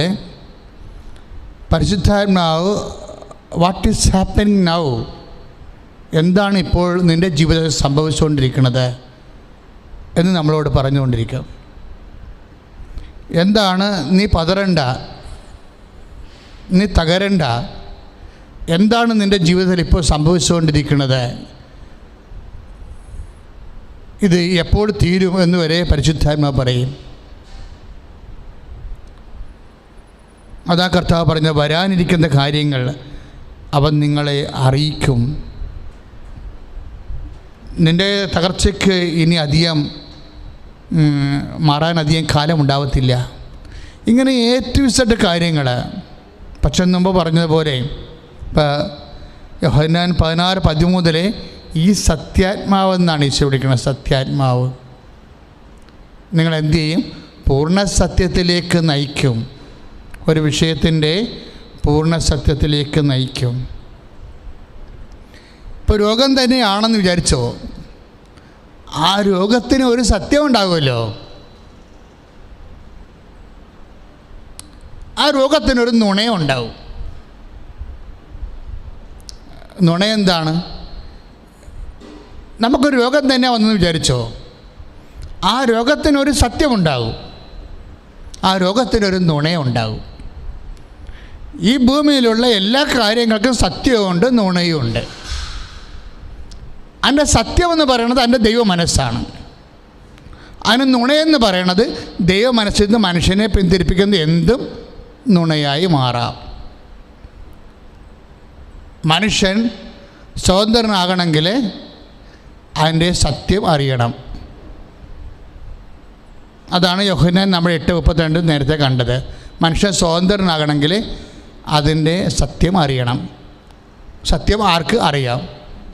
പരിശുദ്ധാത്മാവ് വാട്ട് ഈസ് ഹാപ്പനിങ് നൗ, എന്താണ് ഇപ്പോൾ നിൻ്റെ ജീവിതത്തിൽ സംഭവിച്ചുകൊണ്ടിരിക്കുന്നത് എന്ന് നമ്മളോട് പറഞ്ഞുകൊണ്ടിരിക്കും. എന്താണ്, നീ പതറണ്ട, നീ തകരണ്ട, എന്താണ് നിൻ്റെ ജീവിതത്തിൽ ഇപ്പോൾ സംഭവിച്ചുകൊണ്ടിരിക്കുന്നത്, ഇത് എപ്പോൾ തീരും എന്ന് വരെ പരിശുദ്ധാത്മാവ് പറയും. അതാ കർത്താവ് പറഞ്ഞ, വരാനിരിക്കുന്ന കാര്യങ്ങൾ അവൻ നിങ്ങളെ അറിയിക്കും. നിൻ്റെ തകർച്ചയ്ക്ക് ഇനി അധികം മാറാൻ അധികം കാലമുണ്ടാവത്തില്ല. ഇങ്ങനെ ഏറ്റവും സെറ്റ് കാര്യങ്ങൾ. പക്ഷെ മുമ്പ് പറഞ്ഞതുപോലെ ഇപ്പോൾ യോഹന്നാൻ 16:13 ഈ സത്യാത്മാവെന്നാണ് ഈശോ വിളിക്കുന്നത്. സത്യാത്മാവ് നിങ്ങളെന്ത് ചെയ്യും? പൂർണ്ണ സത്യത്തിലേക്ക് നയിക്കും. ഒരു വിഷയത്തിൻ്റെ പൂർണ്ണ സത്യത്തിലേക്ക് നയിക്കും. ഇപ്പോൾ രോഗം തന്നെയാണെന്ന് വിചാരിച്ചോ, ആ രോഗത്തിന് ഒരു സത്യം ഉണ്ടാകുമല്ലോ. ആ രോഗത്തിനൊരു നുണയുണ്ടാവും. നുണ എന്താണ്? നമുക്കൊരു രോഗം തന്നെ വന്നെന്ന് വിചാരിച്ചോ, ആ രോഗത്തിനൊരു സത്യമുണ്ടാകും, ആ രോഗത്തിനൊരു നുണയുണ്ടാകും. ഈ ഭൂമിയിലുള്ള എല്ലാ കാര്യങ്ങൾക്കും സത്യമുണ്ട്, നുണയുമുണ്ട്. അതിൻ്റെ സത്യമെന്ന് പറയുന്നത് അതിൻ്റെ ദൈവ മനസ്സാണ്. അതിന് നുണയെന്ന് പറയണത് ദൈവ മനസ്സിൽ നിന്ന് മനുഷ്യനെ പിന്തിരിപ്പിക്കുന്ന എന്തും നുണയായി മാറാം. മനുഷ്യൻ സ്വതന്ത്രനാകണമെങ്കിൽ അതിൻ്റെ സത്യം അറിയണം. അതാണ് യോഹന്നാൻ നമ്മൾ 8:32 നേരത്തെ കണ്ടത്. മനുഷ്യൻ സ്വതന്ത്രനാകണമെങ്കിൽ അതിൻ്റെ സത്യം അറിയണം. സത്യം ആർക്ക് അറിയാം?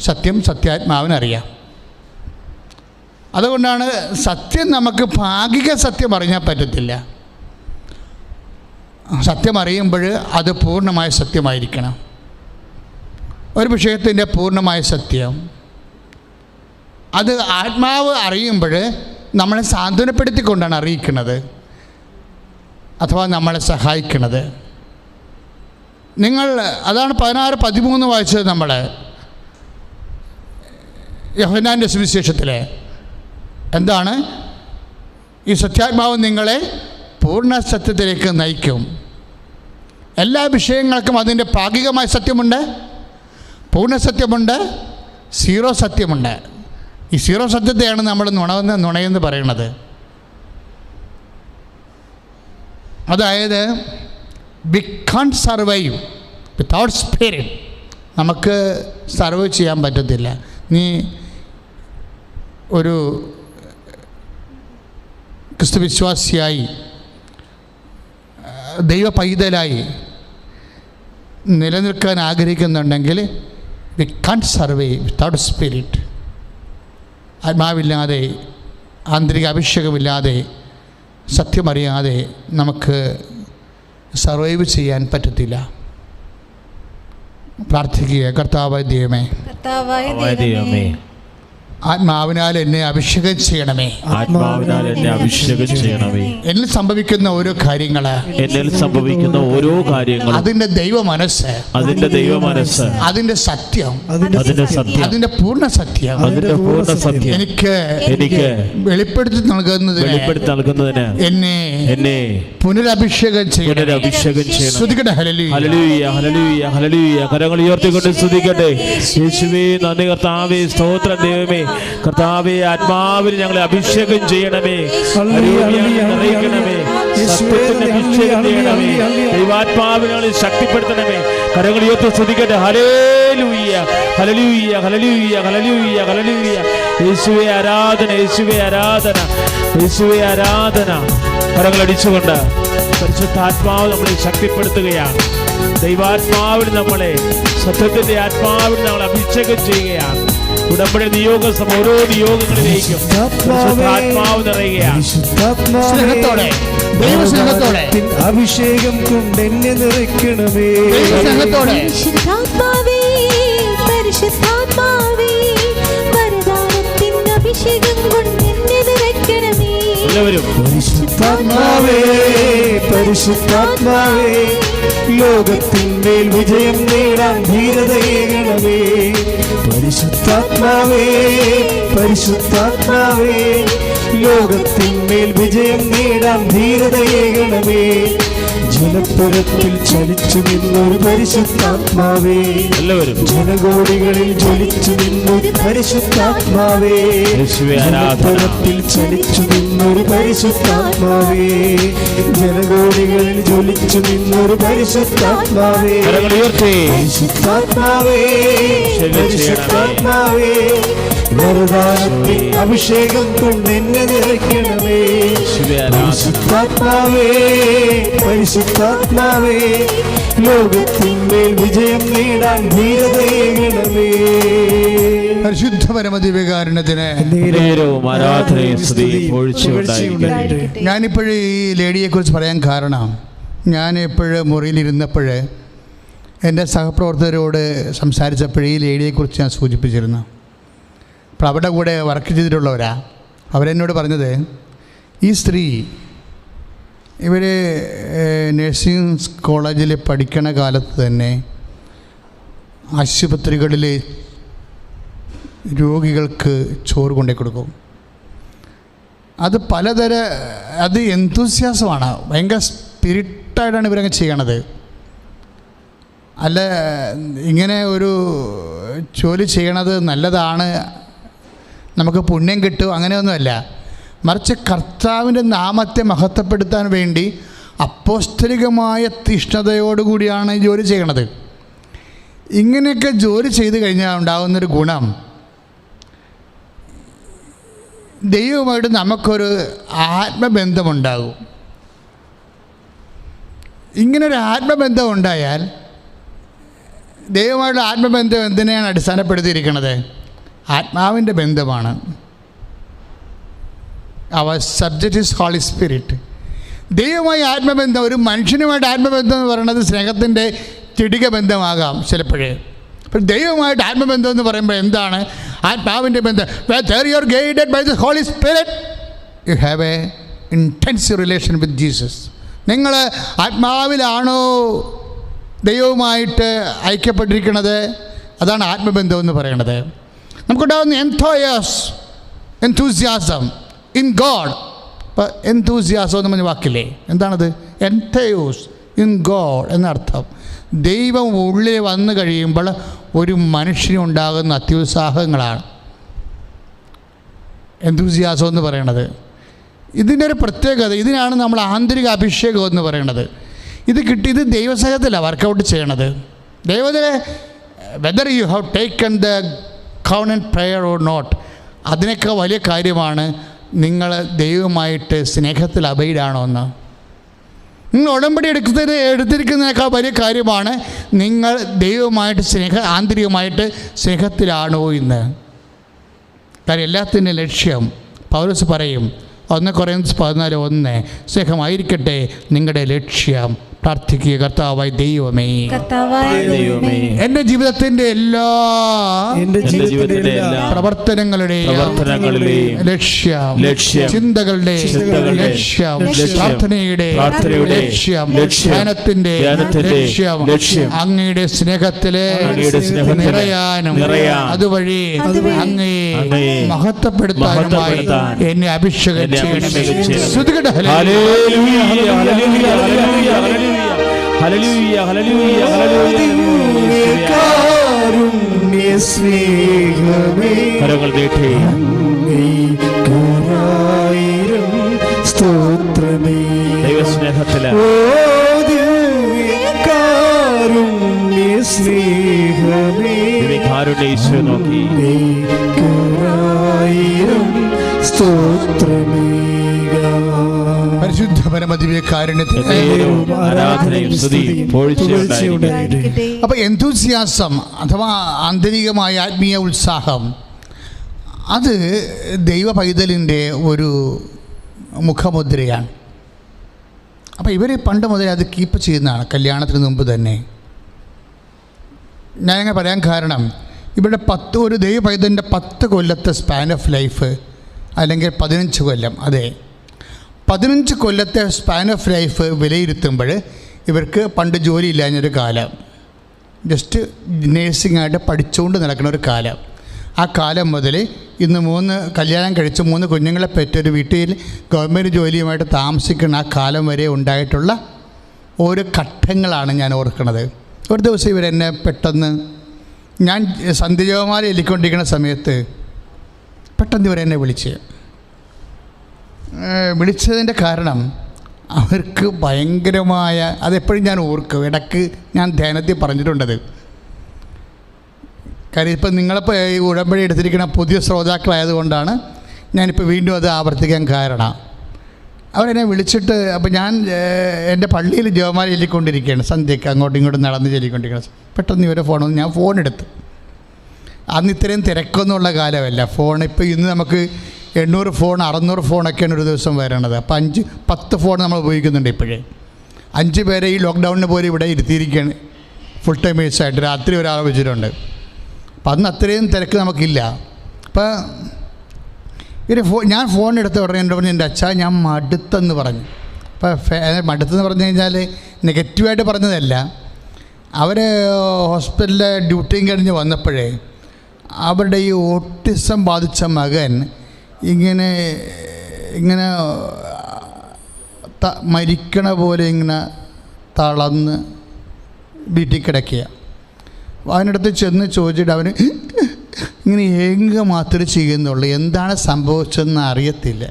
സത്യം സത്യാത്മാവിനറിയാം. അതുകൊണ്ടാണ് സത്യം നമുക്ക് ഭാഗിക സത്യം അറിയാൻ പറ്റത്തില്ല. സത്യം അറിയുമ്പോൾ അത് പൂർണ്ണമായ സത്യമായിരിക്കണം. ഒരു വിഷയത്തിൻ്റെ പൂർണ്ണമായ സത്യം അത് ആത്മാവ് അറിയുമ്പോൾ നമ്മളെ സാന്ത്വനപ്പെടുത്തിക്കൊണ്ടാണ് അറിയിക്കുന്നത്, അഥവാ നമ്മളെ സഹായിക്കുന്നത്. നിങ്ങൾ അതാണ് 16:13 വായിച്ചത്. നമ്മൾ യോഹന്നാൻ്റെ സുവിശേഷത്തിൽ എന്താണ്? ഈ സത്യാത്മാവ് നിങ്ങളെ പൂർണ്ണ സത്യത്തിലേക്ക് നയിക്കും. എല്ലാ വിഷയങ്ങൾക്കും അതിൻ്റെ ഭാഗികമായ സത്യമുണ്ട്, പൂർണ്ണ സത്യമുണ്ട്, സീറോ സത്യമുണ്ട്. ഈ സീറോ സത്യത്തെയാണ് നമ്മൾ നുണയെന്ന് പറയുന്നത്. അതായത് we can't survive without spirit. നമുക്ക് സർവൈവ് ചെയ്യാൻ പറ്റത്തില്ല. നീ ഒരു ക്രിസ്തു വിശ്വാസിയായി, ദൈവ പൈതലായി നിലനിൽക്കാൻ ആഗ്രഹിക്കുന്നുണ്ടെങ്കിൽ we can't survive without spirit. ആത്മാവില്ലാതെ ആന്തരിക അഭിഷേകമില്ലാതെ, സത്യമറിയാതെ നമുക്ക് സർവൈവ് ചെയ്യാൻ പറ്റത്തില്ല. പ്രാർത്ഥിക്കുക. കർത്താവായ ദൈവമേ, ആത്മാവിനാൽ എന്നെ അഭിഷേകം ചെയ്യണമേ. ആത്മാവിനാൽ എന്നെ അഭിഷേകം ചെയ്യണമേ. എന്നിൽ സംഭവിക്കുന്ന ഓരോ കാര്യങ്ങള്, അതിന്റെ ദൈവ മനസ്സ്, അതിന്റെ സത്യം, അതിന്റെ പൂർണ്ണ സത്യം എനിക്ക് വെളിപ്പെടുത്തി നൽകുന്നതിന് എന്നെ പുനരഭിഷേകം ചെയ്യണം. സ്തുതിക്കട്ടെ. ഹല്ലേലൂയ, ഹല്ലേലൂയ, ഹല്ലേലൂയ. കരങ്ങൾ ഉയർത്തിക്കൊണ്ട് സ്തുതിക്കട്ടെ. യേശുവേ നന്ദി. കർത്താവേ സ്തോത്രം. ദൈവമേ കർത്താവേ, ആത്മാവിൽ ഞങ്ങളെ അഭിഷേകം ചെയ്യണമേ. ദൈവാത്മാവിനെ ഞങ്ങളെ ശക്തിപ്പെടുത്തണമേ. കരങ്ങൾ ഉയർത്തി സ്തുതിക്കട്ടെ. ഹല്ലേലൂയ, ഹല്ലേലൂയ, ഹല്ലേലൂയ, ഹല്ലേലൂയ, ഹല്ലേലൂയ. യേശുവേ ആരാധന, യേശുവേ ആരാധന, യേശുവേ ആരാധന. കരങ്ങൾ അടിച്ചുകൊണ്ട് പരിശുദ്ധാത്മാവ് നമ്മളെ ശക്തിപ്പെടുത്തുകയാണ്. ദൈവാത്മാവിൽ നമ്മളെ, സത്യത്തിന്റെ ആത്മാവിൽ നമ്മൾ അഭിഷേകം ചെയ്യുകയാണ്. ഉടമ്പടി നിയോഗം ഓരോ നിയോഗങ്ങളിലേക്കും ആത്മാവ് നിറയുകയാണ്. അഭിഷേകം കൊണ്ട് എന്നെ നിറയ്ക്കണമേ. പരിശുദ്ധാത്മാവേ, പരിശുദ്ധാത്മാവേ, വരദാനത്തിൻ അഭിഷേകം കൊണ്ട് എന്നെ നിറയ്ക്കണമേ. പരിശുദ്ധാത്മാവേ, പരിശുദ്ധാത്മാവേ, ലോകത്തിന്മേൽ വിജയം നേടാൻ ധീരതയേകണമേ. പരിശുദ്ധാത്മാവേ, പരിശുദ്ധാത്മാവേ, ലോകത്തിന്മേൽ വിജയം നേടാൻ ധീരതയേകണമേ. ജലപ്പുരത്തിൽ ചലിച്ചു നിന്നൊരു പരിശുദ്ധാത്മാവേ, ജനകോടികളിൽ ജ്വലിച്ചു നിന്നൊരു പരിശുദ്ധാത്മാവേ, ജലപ്പുരത്തിൽ ചലിച്ചു നിന്നൊരു പരിശുദ്ധാത്മാവേ, ജനകോടികളിൽ ജ്വലിച്ചു നിന്നൊരു പരിശുദ്ധാത്മാവേ. പരിശുദ്ധാത്മാവേ, പരിശുദ്ധാത്മാവേ, വരദാനത്തിൽ അഭിഷേകം കൊണ്ട് എന്നെ നിറയ്ക്കണമേ. പരിശുദ്ധാത്മാവേ, പരിശുദ്ധാത്മാവേ, ലോകത്തിന്മേൽ വിജയം നേടാൻ ധീരതയേകണമേ. പരിശുദ്ധ പരമദിവ്യകാരുണ്യത്തിന് ഞാനിപ്പോഴും ഈ ലേഡിയെക്കുറിച്ച് പറയാൻ കാരണം, ഞാൻ എപ്പോഴും മുറിയിലിരുന്നപ്പോൾ എൻ്റെ സഹപ്രവർത്തകരോട് സംസാരിച്ചപ്പോൾ ഈ ലേഡിയെക്കുറിച്ച് ഞാൻ സൂചിപ്പിച്ചിരുന്നു. അപ്പോൾ അവിടെ കൂടെ വർക്ക് ചെയ്തിട്ടുള്ളവരാ. അവരെന്നോട് പറഞ്ഞത്, ഈ സ്ത്രീ ഇവർ നഴ്സിംഗ് കോളേജിൽ പഠിക്കണ കാലത്ത് തന്നെ ആശുപത്രികളിൽ രോഗികൾക്ക് ചോറ് കൊണ്ടു കൊടുക്കും. അത് എന്തൂസിയാസമാണ്, ഭയങ്കര സ്പിരിറ്റായിട്ടാണ് ഇവരങ്ങ് ചെയ്യണത്. അല്ല, ഇങ്ങനെ ഒരു ജോലി ചെയ്യണത് നല്ലതാണ്, നമുക്ക് പുണ്യം കിട്ടും, അങ്ങനെയൊന്നുമല്ല. മറിച്ച് കർത്താവിൻ്റെ നാമത്തെ മഹത്വപ്പെടുത്താൻ വേണ്ടി അപ്പോസ്തലികമായ തീഷ്ണതയോടുകൂടിയാണ് ഈ ജോലി ചെയ്യണത്. ഇങ്ങനെയൊക്കെ ജോലി ചെയ്ത് കഴിഞ്ഞാൽ ഉണ്ടാകുന്നൊരു ഗുണം, ദൈവമായിട്ട് നമുക്കൊരു ആത്മബന്ധമുണ്ടാകും. ഇങ്ങനൊരു ആത്മബന്ധം ഉണ്ടായാൽ, ദൈവമായിട്ട് ആത്മബന്ധം എന്തിനെയാണ് അടിസ്ഥാനപ്പെടുത്തിയിരിക്കുന്നത്? ആത്മാവിൻ്റെ ബന്ധമാണ്. അവർ സബ്ജക്റ്റ് ഈസ് ഹോളി സ്പിരിറ്റ്. ദൈവമായി ആത്മബന്ധം, ഒരു മനുഷ്യനുമായിട്ട് ആത്മബന്ധം എന്ന് പറയുന്നത് സ്നേഹത്തിൻ്റെ ചെടിക ബന്ധമാകാം ചിലപ്പോഴേ. അപ്പോൾ ദൈവമായിട്ട് ആത്മബന്ധം എന്ന് പറയുമ്പോൾ എന്താണ്? ആത്മാവിൻ്റെ ബന്ധം. Where you are guided by the Holy Spirit, you have a intensive relation with Jesus. നിങ്ങൾ ആത്മാവിലാണോ ദൈവവുമായിട്ട് ഐക്യപ്പെട്ടിരിക്കുന്നത്? അതാണ് ആത്മബന്ധം എന്ന് പറയുന്നത്. നമുക്കുണ്ടാകുന്ന enthusiasm in God. ഇപ്പോൾ enthusiasm എന്ന് പറഞ്ഞ വാക്കില്ലേ, എന്താണത്? entheos in God എന്നർത്ഥം. ദൈവം ഉള്ളിൽ വന്നു കഴിയുമ്പോൾ ഒരു മനുഷ്യനുണ്ടാകുന്ന അത്യുത്സാഹങ്ങളാണ് enthusiasm എന്ന് പറയണത്. ഇതിൻ്റെ ഒരു പ്രത്യേകത, ഇതിനാണ് നമ്മൾ ആന്തരിക അഭിഷേകം എന്ന് പറയണത്. ഇത് ദൈവസഹത്തിലാണ് വർക്കൗട്ട് ചെയ്യണത്. ദൈവത്തിലെ whether you have taken the covenant prayer or not, അതിനൊക്കെ വലിയ കാര്യമാണ് നിങ്ങൾ ദൈവമായിട്ട് സ്നേഹത്തിൽ അബൈഡാണോ എന്ന്. നിങ്ങൾ ഉടമ്പടി എടുത്തിരിക്കുന്നതിനേക്കാൾ വലിയ കാര്യമാണ് നിങ്ങൾ ദൈവമായിട്ട് ആന്തരികമായിട്ട് സ്നേഹത്തിലാണോ എന്ന്. കാര്യം എല്ലാത്തിൻ്റെ ലക്ഷ്യം പൗലോസ് പറയും 1 കൊറിന്ത്യർ 14:1 സ്നേഹമായിരിക്കട്ടെ നിങ്ങളുടെ ലക്ഷ്യം. പ്രാർത്ഥിക്കുക. കർത്താവായ ദൈവമേ, എൻ്റെ ജീവിതത്തിൻ്റെ എല്ലാ പ്രവർത്തനങ്ങളുടെയും ലക്ഷ്യം, ചിന്തകളുടെ ലക്ഷ്യം, പ്രാർത്ഥനയുടെ ലക്ഷ്യം, ധ്യാനത്തിൻ്റെ ലക്ഷ്യം അങ്ങയുടെ സ്നേഹത്തിലെ നിറയാനും അതുവഴി അങ്ങയെ മഹത്വപ്പെടുത്താനുമായി എന്നെ അഭിഷേകം ചെയ്യണമേ. ഹല്ലേലൂയ, ഹല്ലേലൂയ, കാരുണ്യ സ്നേഹമേ, കരങ്ങൾ നീട്ടി ആയിരം സ്തോത്രമേ. ദൈവസ്നേഹത്തില് കാരുണ്യ സ്നേഹമേ, കാരുണ്യ ഈശോ നോക്കി ആയിരം സ്തോത്രമേ. പരിശുദ്ധ പരമദിവ്യ കാരുണ്യത്തിന് ആരാധനയും സ്തുതിയും പുകഴ്ചയുണ്ടായിരിക്കട്ടെ. അപ്പോൾ എന്തൂസിയാസം അഥവാ ആന്തരികമായ ആത്മീയ ഉത്സാഹം, അത് ദൈവ പൈതലിൻ്റെ ഒരു മുഖമുദ്രയാണ്. അപ്പോൾ ഇവർ പണ്ട് മുതലേ അത് കീപ്പ് ചെയ്യുന്നതാണ്, കല്യാണത്തിന് മുമ്പ് തന്നെ. ഞാനങ്ങനെ പറയാൻ കാരണം ഇവരുടെ ഒരു ദൈവ പൈതലിൻ്റെ 10 കൊല്ലത്തെ സ്പാൻ ഓഫ് ലൈഫ്, അല്ലെങ്കിൽ 15 കൊല്ലം, അതെ 15 കൊല്ലത്തെ സ്പാൻ ഓഫ് ലൈഫ് വിലയിരുത്തുമ്പോൾ ഇവർക്ക് പണ്ട് ജോലി ഇല്ലാഞ്ഞൊരു കാലം, ജസ്റ്റ് നേഴ്സിംഗായിട്ട് പഠിച്ചുകൊണ്ട് നടക്കുന്ന ഒരു കാലം. ആ കാലം മുതൽ ഇന്ന് 3 കല്യാണം കഴിച്ച് 3 കുഞ്ഞുങ്ങളെ പെറ്റൊരു വീട്ടിൽ ഗവൺമെൻറ് ജോലിയുമായിട്ട് താമസിക്കുന്ന ആ കാലം വരെ ഉണ്ടായിട്ടുള്ള ഓരോ ഘട്ടങ്ങളാണ് ഞാൻ ഓർക്കുന്നത്. ഒരു ദിവസം ഇവരെന്നെ പെട്ടെന്ന്, ഞാൻ സന്ധ്യജപമാല ചൊല്ലിക്കൊണ്ടിരിക്കുന്ന സമയത്ത് പെട്ടെന്ന് ഇവരെന്നെ വിളിച്ചതിൻ്റെ കാരണം അവർക്ക് ഭയങ്കരമായ, അതെപ്പോഴും ഞാൻ ഓർക്കും, ഇടയ്ക്ക് ഞാൻ ധ്യാനത്തിൽ പറഞ്ഞിട്ടുണ്ടത്. കാര്യം ഇപ്പം നിങ്ങളിപ്പോൾ ഈ ഉടമ്പടി എടുത്തിരിക്കുന്ന പുതിയ ശ്രോതാക്കളായതുകൊണ്ടാണ് ഞാനിപ്പോൾ വീണ്ടും അത് ആവർത്തിക്കാൻ കാരണം. അവരെന്നെ വിളിച്ചിട്ട്, അപ്പോൾ ഞാൻ എൻ്റെ പള്ളിയിൽ ജപമാല ചൊല്ലിക്കൊണ്ടിരിക്കുകയാണ്, സന്ധ്യയ്ക്ക് അങ്ങോട്ടും ഇങ്ങോട്ടും നടന്ന് ചൊല്ലിക്കൊണ്ടിരിക്കുകയാണ്. പെട്ടെന്ന് ഇവരെ ഞാൻ ഫോണെടുത്തു. അന്ന് ഇത്രയും തിരക്കൊന്നുമുള്ള കാലമല്ല. ഫോൺ ഇപ്പോൾ ഇന്ന് നമുക്ക് 800 ഫോൺ 600 ഫോണൊക്കെയാണ് ഒരു ദിവസം വരണത്. അപ്പോൾ 5-10 ഫോൺ നമ്മൾ ഉപയോഗിക്കുന്നുണ്ട് ഇപ്പോഴേ. 5 പേരെ ഈ ലോക്ക്ഡൗണിന് പോലും ഇവിടെ ഇരുത്തിയിരിക്കുകയാണ് ഫുൾ ടൈമേഴ്സായിട്ട്. രാത്രി ഒരാളെ വെച്ചിട്ടുണ്ട്. അപ്പം അന്ന് അത്രയും തിരക്ക് നമുക്കില്ല. അപ്പോൾ ഞാൻ ഫോൺ എടുത്ത ഉടനെ എൻ്റെ പറഞ്ഞു, എൻ്റെ അച്ഛാ ഞാൻ മടുത്തെന്ന് പറഞ്ഞു. അപ്പോൾ മടുത്തെന്ന് പറഞ്ഞു കഴിഞ്ഞാൽ നെഗറ്റീവായിട്ട് പറഞ്ഞതല്ല. അവർ ഹോസ്പിറ്റലിലെ ഡ്യൂട്ടിയും കഴിഞ്ഞ് വന്നപ്പോഴേ അവരുടെ ഈ ഓട്ടിസം ബാധിച്ച മകൻ ഇങ്ങനെ മരിക്കണ പോലെ ഇങ്ങനെ തളർന്ന് വീട്ടിൽ കിടക്കുക. അവനടുത്ത് ചെന്ന് ചോദിച്ചിട്ട് അവന് ഇങ്ങനെ ഏങ്ക മാത്രമേ ചെയ്യുന്നുള്ളൂ, എന്താണ് സംഭവിച്ചതെന്ന് അറിയത്തില്ല.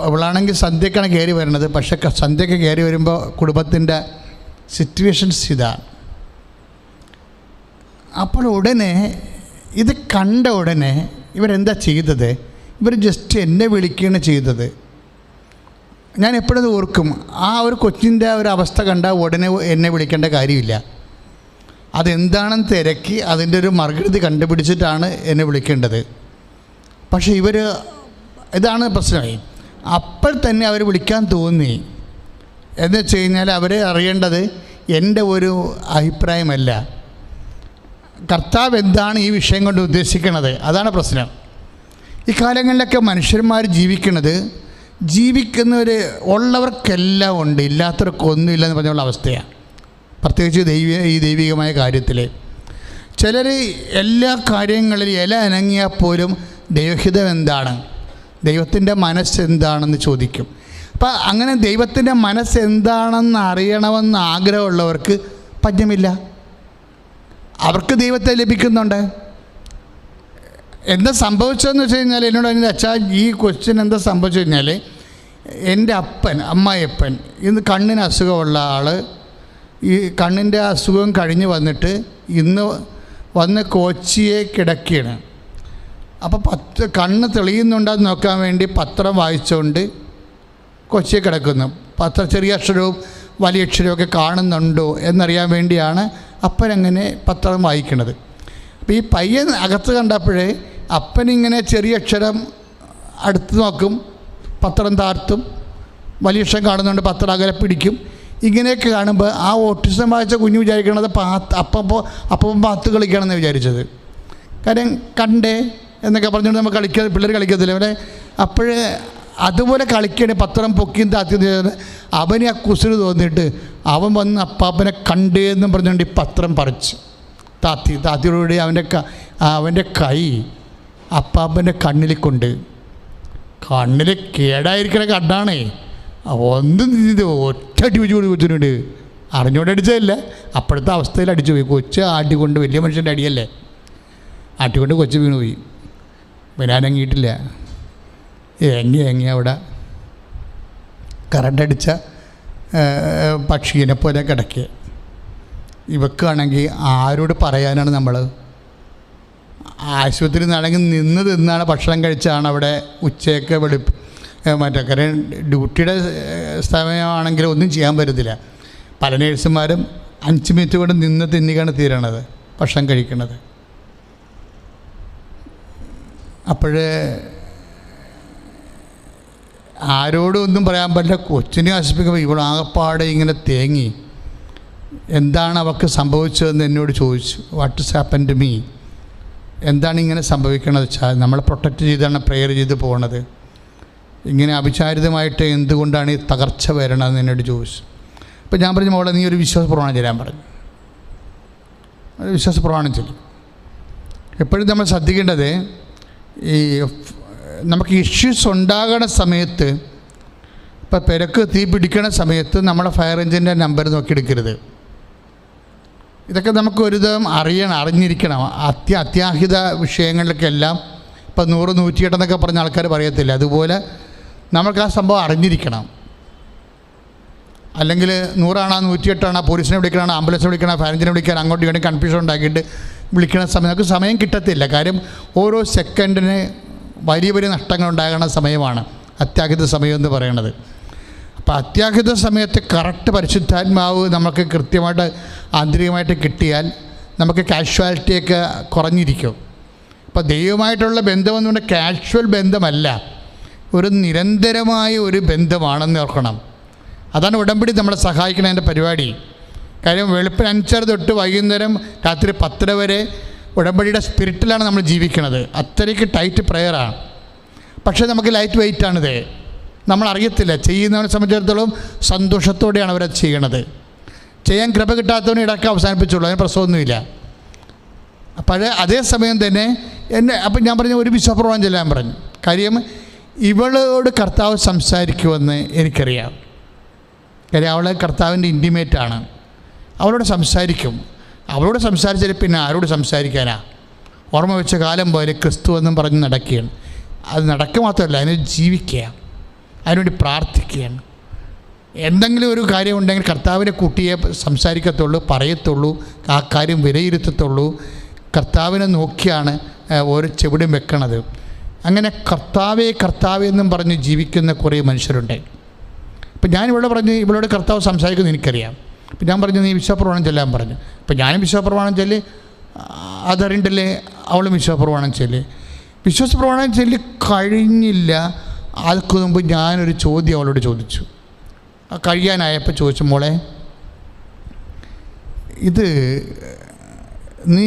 ഇവളാണെങ്കിൽ സന്ധ്യക്കാണ് കയറി വരുന്നത്. പക്ഷേ സന്ധ്യക്ക് കയറി വരുമ്പോൾ കുടുംബത്തിൻ്റെ സിറ്റുവേഷൻസ് ഇതാണ്. അപ്പോൾ ഉടനെ ഇത് കണ്ട ഉടനെ ഇവരെന്താ ചെയ്തത്? ഇവർ ജസ്റ്റ് എന്നെ വിളിക്കുകയാണ് ചെയ്തത്. ഞാൻ എപ്പോഴും ഓർക്കും, ആ ഒരു കൊച്ചിൻ്റെ ഒരു അവസ്ഥ കണ്ടാൽ ഉടനെ എന്നെ വിളിക്കേണ്ട കാര്യമില്ല. അതെന്താണെന്ന് തിരക്കി അതിൻ്റെ ഒരു മറുകൃതി കണ്ടുപിടിച്ചിട്ടാണ് എന്നെ വിളിക്കേണ്ടത്. പക്ഷേ ഇതാണ് പ്രശ്നമായി. അപ്പോൾ തന്നെ അവർ വിളിക്കാൻ തോന്നി. എന്ന് വെച്ച് കഴിഞ്ഞാൽ അവരെ അറിയേണ്ടത് എൻ്റെ ഒരു അഭിപ്രായമല്ല, കർത്താവ് എന്താണ് ഈ വിഷയം കൊണ്ട് ഉദ്ദേശിക്കുന്നത്, അതാണ് പ്രശ്നം. ഈ കാലങ്ങളിലൊക്കെ മനുഷ്യന്മാർ ജീവിക്കുന്നവർ ഉള്ളവർക്കെല്ലാം ഉണ്ട്, ഇല്ലാത്തവർക്കൊന്നുമില്ല എന്ന് പറഞ്ഞുള്ള അവസ്ഥയാണ്. പ്രത്യേകിച്ച് ഈ ദൈവികമായ കാര്യത്തിൽ ചിലർ എല്ലാ കാര്യങ്ങളിലും ഇല അനങ്ങിയാൽ പോലും ദൈവഹിതം എന്താണ്, ദൈവത്തിൻ്റെ മനസ്സെന്താണെന്ന് ചോദിക്കും. അപ്പം അങ്ങനെ ദൈവത്തിൻ്റെ മനസ്സെന്താണെന്ന് അറിയണമെന്ന് ആഗ്രഹമുള്ളവർക്ക് പഞ്ഞമില്ല. അവർക്ക് ദൈവത്തെ ലഭിക്കുന്നുണ്ട്. എന്താ സംഭവിച്ചതെന്ന് വെച്ച് കഴിഞ്ഞാൽ എന്നോട് എൻ്റെ അച്ഛാ ഈ ക്വസ്റ്റ്യൻ എന്താ സംഭവിച്ചു കഴിഞ്ഞാൽ, എൻ്റെ അമ്മായിയപ്പൻ ഇന്ന് കണ്ണിന് അസുഖമുള്ള ആൾ, ഈ കണ്ണിൻ്റെ അസുഖം കഴിഞ്ഞ് വന്നിട്ട് ഇന്ന് വന്ന് കോച്ചിയെ കിടക്കുകയാണ്. അപ്പോൾ കണ്ണ് തെളിയുന്നുണ്ടെന്ന് നോക്കാൻ വേണ്ടി പത്രം വായിച്ചുകൊണ്ട് കൊച്ചിയെ കിടക്കുന്നു. ചെറിയ അക്ഷരവും വലിയ അക്ഷരവും കാണുന്നുണ്ടോ എന്നറിയാൻ വേണ്ടിയാണ് അപ്പനങ്ങനെ പത്രം വായിക്കണത്. അപ്പോൾ ഈ പയ്യൻ അകത്ത് കണ്ടപ്പോഴേ അപ്പനിങ്ങനെ ചെറിയ അക്ഷരം അടുത്ത് നോക്കും, പത്രം താഴ്ത്തും, വലിയ ഇഷ്ടം കാണുന്നുണ്ട് പത്രം അകലെ പിടിക്കും. ഇങ്ങനെയൊക്കെ കാണുമ്പോൾ ആ ഓട്ടിസം വായിച്ച കുഞ്ഞ് വിചാരിക്കണത് അപ്പം പാത്ത് കളിക്കുകയാണെന്ന് വിചാരിച്ചത്. കാര്യം കണ്ടേ എന്നൊക്കെ പറഞ്ഞുകൊണ്ട് നമ്മൾ പിള്ളേർ കളിക്കത്തില്ല അവരെ. അപ്പോഴേ അതുപോലെ കളിക്കണേ പത്രം പൊക്കിയും താത്തിയും അവന് ആ കുസിന് തോന്നിയിട്ട് അവൻ വന്ന് അപ്പാപ്പനെ കണ്ടേ എന്നും പറഞ്ഞുകൊണ്ട് ഈ പത്രം പറിച്ച് താത്തിയോടുകൂടി അവൻ്റെ കൈ അപ്പാപ്പൻ്റെ കണ്ണിൽ കൊണ്ട്, കണ്ണിൽ കേടായിരിക്കണ കണ്ണാണേ, ഒന്നും ഒറ്റ അടി വെച്ച് കൊച്ചിനുണ്ട്. അറിഞ്ഞുകൊണ്ട് അടിച്ചതല്ല, അപ്പോഴത്തെ അവസ്ഥയിൽ അടിച്ചു പോയി. കൊച്ച് ആട്ടിക്കൊണ്ട്, വലിയ മനുഷ്യൻ്റെ അടിയല്ലേ, ആട്ടിക്കൊണ്ട് കൊച്ച് വീണു പോയി. വരാനങ്ങിയിട്ടില്ല, എങ്ങി അവിടെ കറണ്ടടിച്ച പക്ഷീനെ പോലെ കിടക്കുക. ഇവക്കാണെങ്കിൽ ആരോട് പറയാനാണ് നമ്മൾ? ആശുപത്രിയിൽ നിന്നാണെങ്കിൽ നിന്നാണ് ഭക്ഷണം കഴിച്ചാണ് അവിടെ ഉച്ചയൊക്കെ കാര്യം ഡ്യൂട്ടിയുടെ സമയമാണെങ്കിൽ ഒന്നും ചെയ്യാൻ പറ്റത്തില്ല. പല നേഴ്സുമാരും 5 മിനിറ്റ് കൊണ്ട് നിന്ന് തിന്നിക്കാണ് തീരണത് ഭക്ഷണം കഴിക്കണത്. അപ്പോഴേ ആരോടും ഒന്നും പറയാൻ പറ്റില്ല. കൊച്ചിനെ ആശ്വസിപ്പിക്കുമ്പോൾ ഇവളാകപ്പാടെ ഇങ്ങനെ തേങ്ങി. എന്താണ് അവൾക്ക് സംഭവിച്ചതെന്ന് എന്നോട് ചോദിച്ചു. What is happen to me, എന്താണ് ഇങ്ങനെ സംഭവിക്കണത് വെച്ചാൽ നമ്മളെ പ്രൊട്ടക്റ്റ് ചെയ്താണ് പ്രെയർ ചെയ്ത് പോകണത്. ഇങ്ങനെ അവിചാരിതമായിട്ട് എന്തുകൊണ്ടാണ് ഈ തകർച്ച വരണതെന്ന് എന്നോട് ചോദിച്ചു. അപ്പോൾ ഞാൻ പറഞ്ഞു, മോളെ നീ ഒരു വിശ്വാസ പ്രമാണം ചെല്ലാൻ പറഞ്ഞു. ഒരു വിശ്വാസ പ്രമാണം ചൊല്ലി. എപ്പോഴും നമ്മൾ ശ്രദ്ധിക്കേണ്ടത്, ഈ നമുക്ക് ഇഷ്യൂസ് ഉണ്ടാകുന്ന സമയത്ത്, ഇപ്പോൾ പെരക്ക് തീ പിടിക്കണ സമയത്ത് നമ്മുടെ ഫയർ എഞ്ചിൻ്റെ നമ്പർ നോക്കിയെടുക്കരുത്. ഇതൊക്കെ നമുക്ക് ഒരു വിധം അറിഞ്ഞിരിക്കണം. അത്യാഹിത വിഷയങ്ങളിലേക്കെല്ലാം ഇപ്പോൾ 100, 108 എന്നൊക്കെ പറഞ്ഞ ആൾക്കാർ പറയത്തില്ല. അതുപോലെ നമുക്ക് ആ സംഭവം അറിഞ്ഞിരിക്കണം. അല്ലെങ്കിൽ 100 108 പോലീസിനെ വിളിക്കണം, ആംബുലൻസിനെ വിളിക്കണം, ഫയർ എഞ്ചിനെ വിളിക്കാൻ, അങ്ങോട്ടും ഇങ്ങോട്ടും കൺഫ്യൂഷൻ ഉണ്ടാക്കിയിട്ട് വിളിക്കുന്ന സമയം നമുക്ക് സമയം കിട്ടത്തില്ല. കാര്യം ഓരോ സെക്കൻഡിന് വലിയ നഷ്ടങ്ങൾ ഉണ്ടാകുന്ന സമയമാണ് അത്യാഹിത സമയം എന്ന് പറയുന്നത്. അപ്പോൾ അത്യാഹിത സമയത്ത് കറക്റ്റ് പരിശുദ്ധാത്മാവ് നമുക്ക് കൃത്യമായിട്ട് ആന്തരികമായിട്ട് കിട്ടിയാൽ നമുക്ക് കാഷ്വാലിറ്റിയൊക്കെ കുറഞ്ഞിരിക്കും. അപ്പോൾ ദൈവമായിട്ടുള്ള ബന്ധമെന്ന് പറഞ്ഞാൽ കാഷ്വൽ ബന്ധമല്ല, ഒരു നിരന്തരമായ ഒരു ബന്ധമാണെന്ന് ഓർക്കണം. അതാണ് ഉടമ്പടി നമ്മളെ സഹായിക്കുന്നതിൻ്റെ പരിപാടി. കാര്യം വെളുപ്പിന് 5 തൊട്ട് വൈകുന്നേരം രാത്രി 10 വരെ ഉടമ്പടിയുടെ സ്പിരിറ്റിലാണ് നമ്മൾ ജീവിക്കുന്നത്. അത്രയ്ക്ക് ടൈറ്റ് പ്രെയറാണ്. പക്ഷേ നമുക്ക് ലൈറ്റ് വെയിറ്റാണിത്, നമ്മൾ അറിയത്തില്ല. ചെയ്യുന്നവനെ സംബന്ധിച്ചിടത്തോളം സന്തോഷത്തോടെയാണ് അവരത് ചെയ്യണത്. ചെയ്യാൻ കൃപ കിട്ടാത്തവന് ഇടയ്ക്ക് അവസാനിപ്പിച്ചുള്ളൂ, അതിന് പ്രശ്നമൊന്നുമില്ല. അപ്പോൾ അതേസമയം തന്നെ അപ്പം ഞാൻ പറഞ്ഞു ഒരു വിശ്വാസപ്രമാണം ചെല്ലാൻ പറഞ്ഞു. കാര്യം ഇവളോട് കർത്താവ് സംസാരിക്കുമെന്ന് എനിക്കറിയാം. കാര്യം അവൾ കർത്താവിൻ്റെ ഇൻറ്റിമേറ്റാണ്. അവളോട് സംസാരിക്കും. അവളോട് സംസാരിച്ചാൽ പിന്നെ ആരോട് സംസാരിക്കാനാ? ഓർമ്മ വെച്ച കാലം പോലെ ക്രിസ്തു എന്നും പറഞ്ഞ് നടക്കുകയാണ്. അത് നടക്കുക മാത്രമല്ല, അതിന് ജീവിക്കുക, അതിനുവേണ്ടി പ്രാർത്ഥിക്കുകയാണ്. എന്തെങ്കിലും ഒരു കാര്യം ഉണ്ടെങ്കിൽ കർത്താവിനെ കൂട്ടിയേ സംസാരിക്കത്തുള്ളൂ, പറയത്തുള്ളൂ, ആ കാര്യം വിലയിരുത്തത്തുള്ളൂ. കർത്താവിനെ നോക്കിയാണ് ഓരോ ചെവിടും വെക്കണത്. അങ്ങനെ കർത്താവേ എന്നും പറഞ്ഞ് ജീവിക്കുന്ന കുറേ മനുഷ്യരുണ്ട്. ഇപ്പം ഞാൻ ഇവളോട് കർത്താവ് സംസാരിക്കുന്നത് എനിക്കറിയാം. അപ്പം ഞാൻ പറഞ്ഞു, നീ വിശ്വാസപ്രമാണം ചെല്ലാൻ പറഞ്ഞു. അപ്പം ഞാനും വിശ്വാസപ്രമാണം ചൊല്ലി, അതറിയണ്ടല്ലേ അവളും വിശ്വാസപ്രമാണം ചൊല്ലി. വിശ്വാസപ്രമാണം ചൊല്ലി കഴിഞ്ഞില്ല, അതിന് മുമ്പ് ഞാനൊരു ചോദ്യം അവളോട് ചോദിച്ചു. കഴിയാനായപ്പോൾ ചോദിച്ചു, മോളെ ഇത് നീ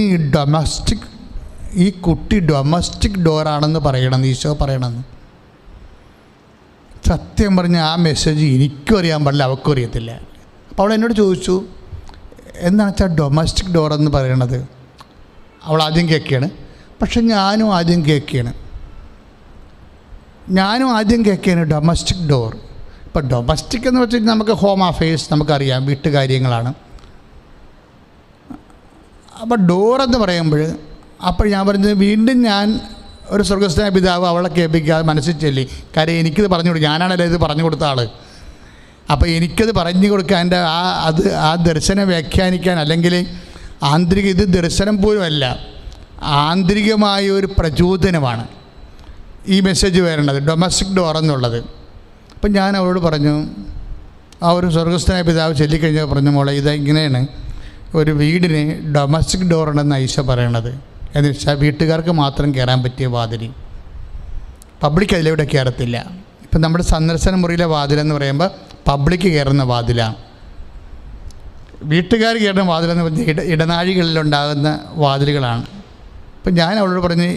ഈ കുട്ടി ഡൊമസ്റ്റിക് ഡോറാണെന്ന് പറയണമെന്ന് ഈശോ പറയണമെന്ന്. സത്യം പറഞ്ഞ ആ മെസ്സേജ് എനിക്കും അറിയാൻ പാടില്ല, അവൾക്കും അറിയത്തില്ല. അപ്പോൾ അവൾ എന്നോട് ചോദിച്ചു, എന്താണെന്ന് വെച്ചാൽ ഡൊമസ്റ്റിക് ഡോർ എന്ന് പറയണത്. അവൾ ആദ്യം കേൾക്കുകയാണ്, പക്ഷെ ഞാനും ആദ്യം കേൾക്കുകയാണ് ഡൊമസ്റ്റിക് ഡോർ. ഇപ്പോൾ ഡൊമസ്റ്റിക് എന്ന് വെച്ചാൽ നമുക്ക് ഹോം അഫെയർസ് നമുക്കറിയാം, വീട്ടുകാര്യങ്ങളാണ്. അപ്പോൾ ഡോറെന്ന് പറയുമ്പോൾ അപ്പോൾ ഞാൻ പറഞ്ഞത്, വീണ്ടും ഞാൻ ഒരു സ്വർഗസ്ഥനായ പിതാവ് അവളെ കേൾപ്പിക്കാതെ മനസ്സിൽ ചൊല്ലി. കാര്യം എനിക്കിത് പറഞ്ഞു കൊടുക്കും, ഞാനാണല്ലോ ഇത് പറഞ്ഞു കൊടുത്ത ആൾ. അപ്പോൾ എനിക്കത് പറഞ്ഞു കൊടുക്കാൻ എൻ്റെ ആ ദർശനം വ്യാഖ്യാനിക്കാൻ, അല്ലെങ്കിൽ ആന്തരിക, ഇത് ദർശനം പോലും അല്ല, ആന്തരികമായ ഒരു പ്രചോദനമാണ് ഈ മെസ്സേജ് വരേണ്ടത്, ഡൊമസ്റ്റിക് ഡോർ എന്നുള്ളത്. അപ്പം ഞാൻ അവളോട് പറഞ്ഞു, ആ ഒരു സ്വർഗസ്ഥനായ പിതാവ് ചൊല്ലിക്കഴിഞ്ഞാൽ പറഞ്ഞു, മോളെ ഇത് ഇങ്ങനെയാണ്, ഒരു വീടിന് ഡൊമസ്റ്റിക് ഡോർ ഉണ്ടെന്ന് ഈശോ പറയണത്. എന്ന് വെച്ചാൽ വീട്ടുകാർക്ക് മാത്രം കയറാൻ പറ്റിയ വാതിൽ. പബ്ലിക് അതിലൂടെ കയറത്തില്ല. ഇപ്പം നമ്മുടെ സന്ദർശന മുറിയിലെ വാതിലെന്ന് പറയുമ്പോൾ പബ്ലിക് കയറുന്ന വാതിലാണ്. വീട്ടുകാർ കയറുന്ന വാതിലെന്ന് പറഞ്ഞാൽ ഇടനാഴികളിലുണ്ടാകുന്ന വാതിലുകളാണ്. ഇപ്പം ഞാൻ അവളോട് പറഞ്ഞ്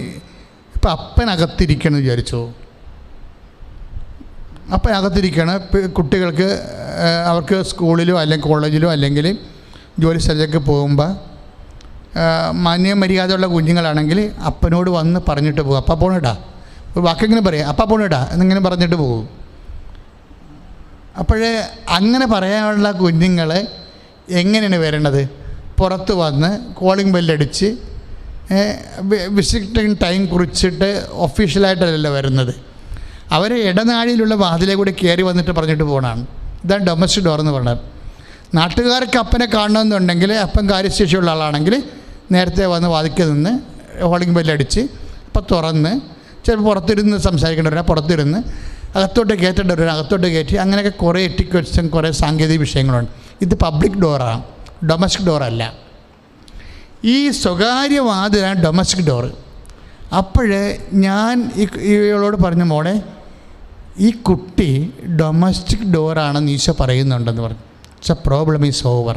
ഇപ്പം അപ്പനകത്തിരിക്കണം വിചാരിച്ചു. അപ്പനകത്തിരിക്കണം. കുട്ടികൾക്ക് അവർക്ക് സ്കൂളിലോ അല്ലെങ്കിൽ കോളേജിലോ അല്ലെങ്കിൽ ജോലി സ്ഥലത്തേക്ക് പോകുമ്പോൾ മാന്യമര്യാദയുള്ള കുഞ്ഞുങ്ങളാണെങ്കിൽ അപ്പനോട് വന്ന് പറഞ്ഞിട്ട് പോകും, അപ്പ പോണിടാ, ഒരു വാക്കെങ്ങനെ പറയാം, അപ്പ പോണിടാ എന്നിങ്ങനെ പറഞ്ഞിട്ട് പോകും. അപ്പോഴേ അങ്ങനെ പറയാനുള്ള കുഞ്ഞുങ്ങൾ എങ്ങനെയാണ് വരേണ്ടത്? പുറത്ത് വന്ന് കോളിംഗ് ബെല്ലടിച്ച് വിസിറ്റിംഗ് ടൈം കുറിച്ചിട്ട് ഒഫീഷ്യലായിട്ടല്ലല്ലോ വരുന്നത്. അവർ ഇടനാഴിയിലുള്ള വാതിലെ കൂടി കയറി വന്നിട്ട് പറഞ്ഞിട്ട് പോകണമാണ്. ഇതാണ് ഡൊമസ്റ്റിക് ഡോർ എന്ന് പറയുന്നത്. നാട്ടുകാർക്ക് അപ്പനെ കാണണമെന്നുണ്ടെങ്കിൽ അപ്പൻ കാര്യശേഷിയുള്ള ആളാണെങ്കിൽ നേരത്തെ വന്ന് വാതിക്കൽ നിന്ന് കോളിംഗ് ബെല്ലടിച്ച് അപ്പം തുറന്ന് ചിലപ്പോൾ പുറത്തിരുന്ന് സംസാരിക്കേണ്ടവരാ പുറത്തിരുന്ന് അകത്തോട്ട് കയറ്റേണ്ടവരാ അകത്തോട്ട് കയറ്റി അങ്ങനെയൊക്കെ കുറേ എറ്റിക്വറ്റ്സും കുറേ സാങ്കേതിക വിഷയങ്ങളുണ്ട്. ഇത് പബ്ലിക് ഡോറാണ്, ഡൊമസ്റ്റിക് ഡോറല്ല. ഈ സ്വകാര്യ വാതിലാണ് ഡൊമസ്റ്റിക് ഡോറ്. അപ്പോഴേ ഞാൻ ഇവളോട് പറഞ്ഞ മോളെ ഈ കുട്ടി ഡൊമസ്റ്റിക് ഡോറാണെന്ന് ഈശോ പറയുന്നുണ്ടെന്ന് പറഞ്ഞു. It's A problem is over.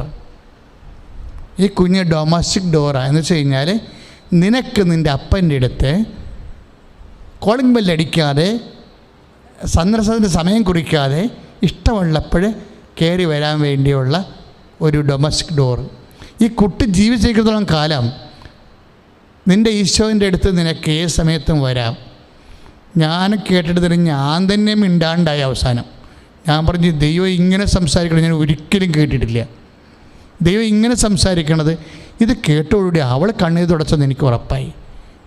ഈ കുഞ്ഞ് ഡൊമസ്റ്റിക് ഡോറാണ് എന്ന് വെച്ച് കഴിഞ്ഞാൽ നിനക്ക് നിൻ്റെ അപ്പൻ്റെ അടുത്ത് കോളിംഗ് ബെല്ലടിക്കാതെ സന്ദർശനത്തിൻ്റെ സമയം കുറിക്കാതെ ഇഷ്ടമുള്ളപ്പോൾ കയറി വരാൻ വേണ്ടിയുള്ള ഒരു ഡൊമസ്റ്റിക് ഡോർ. ഈ കുട്ടി ജീവിച്ചിരിക്കുന്നിടത്തോളം കാലം നിൻ്റെ ഈശോൻ്റെ അടുത്ത് നിനക്ക് ഏത് സമയത്തും വരാം. ഞാൻ കേട്ടിട്ട് തന്നെ ഞാൻ തന്നെ മിണ്ടാണ്ടായി. അവസാനം ഞാൻ പറഞ്ഞു ദൈവം ഇങ്ങനെ സംസാരിക്കണം ഞാൻ ഒരിക്കലും കേട്ടിട്ടില്ല. ദൈവം ഇങ്ങനെ സംസാരിക്കണത് ഇത് കേട്ടോടുകൂടി അവൾ കണ്ണീർ തുടച്ചെന്ന് എനിക്ക് ഉറപ്പായി.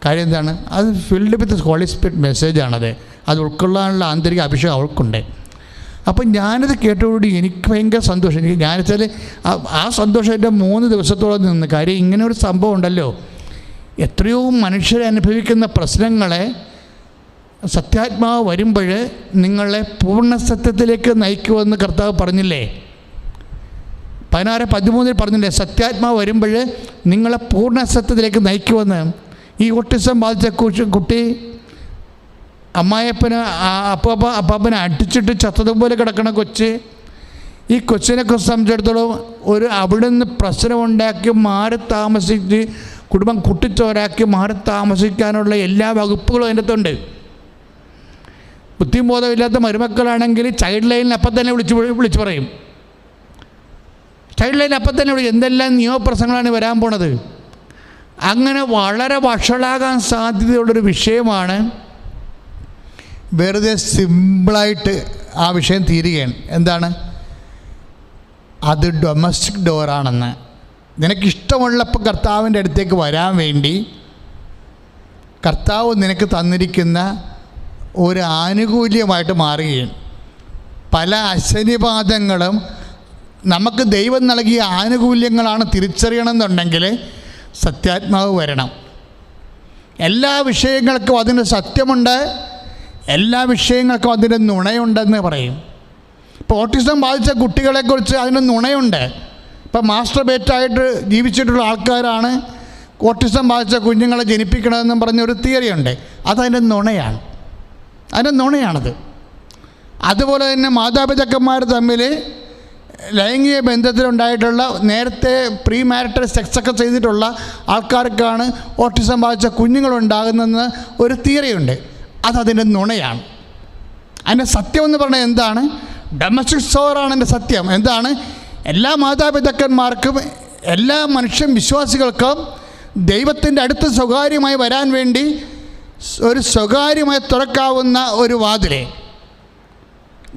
കാര്യം എന്താണ്? അത് ഫിൽഡ് വിത്ത് ഹോളി സ്പിരിറ്റ് മെസ്സേജാണത്. അത് ഉൾക്കൊള്ളാനുള്ള ആന്തരിക അഭിഷേകം അവൾക്കുണ്ട്. അപ്പം ഞാനത് കേട്ടോടുകൂടി എനിക്ക് ഭയങ്കര സന്തോഷം. ഞാൻ വെച്ചാൽ ആ സന്തോഷം എൻ്റെ 3 ദിവസത്തോളം നിന്ന്. കാര്യം ഇങ്ങനെ ഒരു സംഭവം ഉണ്ടല്ലോ. എത്രയോ മനുഷ്യരെ അനുഭവിക്കുന്ന പ്രശ്നങ്ങളെ സത്യാത്മാവ് വരുമ്പോൾ നിങ്ങളെ പൂർണ്ണ സത്യത്തിലേക്ക് നയിക്കുമെന്ന് കർത്താവ് പറഞ്ഞില്ലേ? 16:13 പറഞ്ഞില്ലേ? സത്യാത്മാവ് വരുമ്പോൾ നിങ്ങളെ പൂർണ്ണ സത്യത്തിലേക്ക് നയിക്കുമെന്ന്. ഈ ഓട്ടിസം ബാധിച്ച കുട്ടി അമ്മായപ്പന് അപ്പാപ്പനെ അടിച്ചിട്ട് ചത്തതുപോലെ കിടക്കണ കൊച്ച്, ഈ കൊച്ചിനെ സംബന്ധിച്ചിടത്തോളം അവിടെ നിന്ന് പ്രശ്നമുണ്ടാക്കി മാറി താമസിച്ച് കുടുംബം കുട്ടിച്ചോരാക്കി മാറി താമസിക്കാനുള്ള എല്ലാ വകുപ്പുകളും അതിൻ്റെ അകത്തുണ്ട്. ബുദ്ധിബോധമില്ലാത്ത മരുമക്കളാണെങ്കിൽ ചൈൽഡ് ലൈനിൽ അപ്പം തന്നെ വിളിച്ചു പറയും. ചൈൽഡ് ലൈനിൽ അപ്പം തന്നെ എന്തെല്ലാം നിയമപ്രശ്നങ്ങളാണ് വരാൻ പോണത്. അങ്ങനെ വളരെ വഷളാകാൻ സാധ്യതയുള്ളൊരു വിഷയമാണ്. വെറുതെ സിമ്പിളായിട്ട് ആ വിഷയം തീരുകയാണ്. എന്താണ്? അത് ഡൊമസ്റ്റിക് ഡോറാണെന്ന്. നിനക്കിഷ്ടമുള്ളപ്പോൾ കർത്താവിൻ്റെ അടുത്തേക്ക് വരാൻ വേണ്ടി കർത്താവ് നിനക്ക് തന്നിരിക്കുന്ന ഒരു ആനുകൂല്യമായിട്ട് മാറുകയാണ്. പല അശനിപാതങ്ങളും നമുക്ക് ദൈവം നൽകിയ ആനുകൂല്യങ്ങളാണ് തിരിച്ചറിയണമെന്നുണ്ടെങ്കിൽ സത്യാത്മാവ് വരണം. എല്ലാ വിഷയങ്ങൾക്കും അതിന് സത്യമുണ്ട്, എല്ലാ വിഷയങ്ങൾക്കും അതിൻ്റെ നുണയുണ്ടെന്ന് പറയും. ഇപ്പോൾ ഓട്ടിസം ബാധിച്ച കുട്ടികളെക്കുറിച്ച് അതിന് നുണയുണ്ട്. ഇപ്പം മാസ്റ്റർബേറ്റായിട്ട് ജീവിച്ചിട്ടുള്ള ആൾക്കാരാണ് ഓട്ടിസം ബാധിച്ച കുഞ്ഞുങ്ങളെ ജനിപ്പിക്കണമെന്നും പറഞ്ഞൊരു തിയറിയുണ്ട്. അതതിൻ്റെ നുണയാണ്, അതിൻ്റെ നുണയാണത്. അതുപോലെ തന്നെ മാതാപിതാക്കന്മാർ തമ്മിൽ ലൈംഗിക ബന്ധത്തിലുണ്ടായിട്ടുള്ള നേരത്തെ പ്രീ മാരിറ്റൽ സെക്സൊക്കെ ചെയ്തിട്ടുള്ള ആൾക്കാർക്കാണ് ഓട്ടിസം ബാധിച്ച കുഞ്ഞുങ്ങളുണ്ടാകുന്നതെന്ന് ഒരു തിയറിയുണ്ട്. അതതിൻ്റെ നുണയാണ്. അതിൻ്റെ സത്യമെന്ന് പറഞ്ഞാൽ എന്താണ്? ഡൊമസ്റ്റിക് ഡോറാണ് എൻ്റെ സത്യം. എന്താണ്? എല്ലാ മാതാപിതാക്കന്മാർക്കും എല്ലാ മനുഷ്യൻ വിശ്വാസികൾക്കും ദൈവത്തിൻ്റെ അടുത്ത് സ്വകാര്യമായി വരാൻ വേണ്ടി ഒരു സ്വകാര്യമായി തുറക്കാവുന്ന ഒരു വാതിലെ,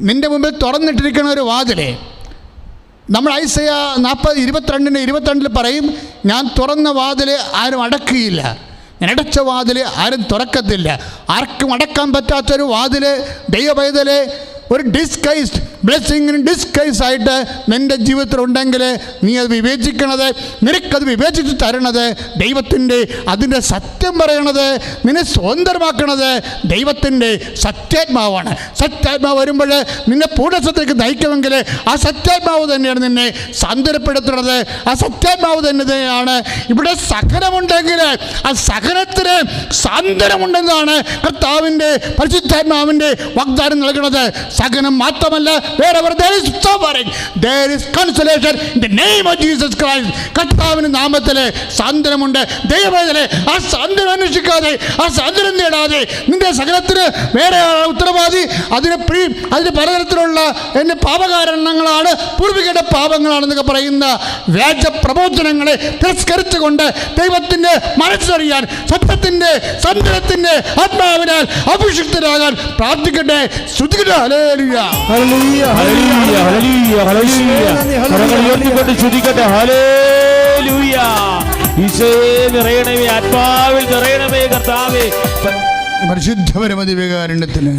നിൻ്റെ മുമ്പിൽ തുറന്നിട്ടിരിക്കുന്ന ഒരു വാതിലെ. നമ്മൾ ഐസയ 40:22 പറയും, ഞാൻ തുറന്ന വാതിൽ ആരും അടക്കുകയില്ല, ഞാൻ അടച്ച വാതിൽ ആരും തുറക്കത്തില്ല. ആർക്കും അടക്കാൻ പറ്റാത്തൊരു വാതിൽ ദൈവപൈതലെ, ഒരു ഡിസ്ഗൈസ്ഡ് ബ്ലെസ്സിങ് ഇൻ ഡിസ്കൈസ് ആയിട്ട് നിൻ്റെ ജീവിതത്തിൽ ഉണ്ടെങ്കിൽ നീ അത് വിവേചിക്കണത്, നിനക്കത് വിവേചിച്ച് തരണത് ദൈവത്തിൻ്റെ, അതിൻ്റെ സത്യം പറയണത്, നിന്നെ സ്വതന്ത്രമാക്കണത് ദൈവത്തിൻ്റെ സത്യാത്മാവാണ്. സത്യാത്മാവ് വരുമ്പോൾ നിന്നെ പൂർണ്ണത്വത്തിലേക്ക് നയിക്കുമെങ്കിൽ ആ സത്യാത്മാവ് തന്നെയാണ് നിന്നെ സാന്ത്വനപ്പെടുത്തുന്നത്. ആ സത്യാത്മാവ് തന്നെയാണ് ഇവിടെ സഹനമുണ്ടെങ്കിൽ ആ സഹനത്തിന് സാന്ത്വനമുണ്ടെന്നാണ് കർത്താവിൻ്റെ പരിശുദ്ധാത്മാവിൻ്റെ വാഗ്ദാനം നൽകുന്നത്. സഹനം മാത്രമല്ല, wherever there is suffering, there is consolation in the name of Jesus Christ. കർത്താവിൻ്റെ നാമത്തിൽ സാന്ത്വനമുണ്ട്. ദൈവവേദന ആ സാന്ത്വനം അന്വേഷിക്കാതെ, ആ സാന്ത്വനം നേടാതെ നിന്റെ സകലത്തിന് വേറെ ഉത്തരവാദി. അതിന് പലതരത്തിലുള്ള എൻ്റെ പാപകാരണങ്ങളാണ്, പൂർവികരുടെ പാപങ്ങളാണെന്നൊക്കെ പറയുന്ന വ്യാജ പ്രബോധനങ്ങളെ തിരസ്കരിച്ചുകൊണ്ട് ദൈവത്തിൻ്റെ മനസ്സറിയാൻ, സത്യത്തിൻ്റെ സാന്ത്വനത്തിൻ്റെ ആത്മാവിനാൽ അഭിഷിക്തരാകാൻ പ്രാർത്ഥിക്കട്ടെ. സ്തുതിക്കട്ടെ. ഹല്ലേലൂയ. ഹല്ലേലൂയ, ഹല്ലേലൂയ, ഹല്ലേലൂയ, ഹല്ലേലൂയ. കരങ്ങൾ ഉയർത്തിക്കൊണ്ട് സ്തുതിക്കട്ടെ. ഹല്ലേലൂയ. ഈശോയെ നിറയണമേ, ആത്മാവിൽ നിറയണമേ കർത്താവേ. പരിശുദ്ധ പരമദിവ്യകാരുണ്യത്തിന്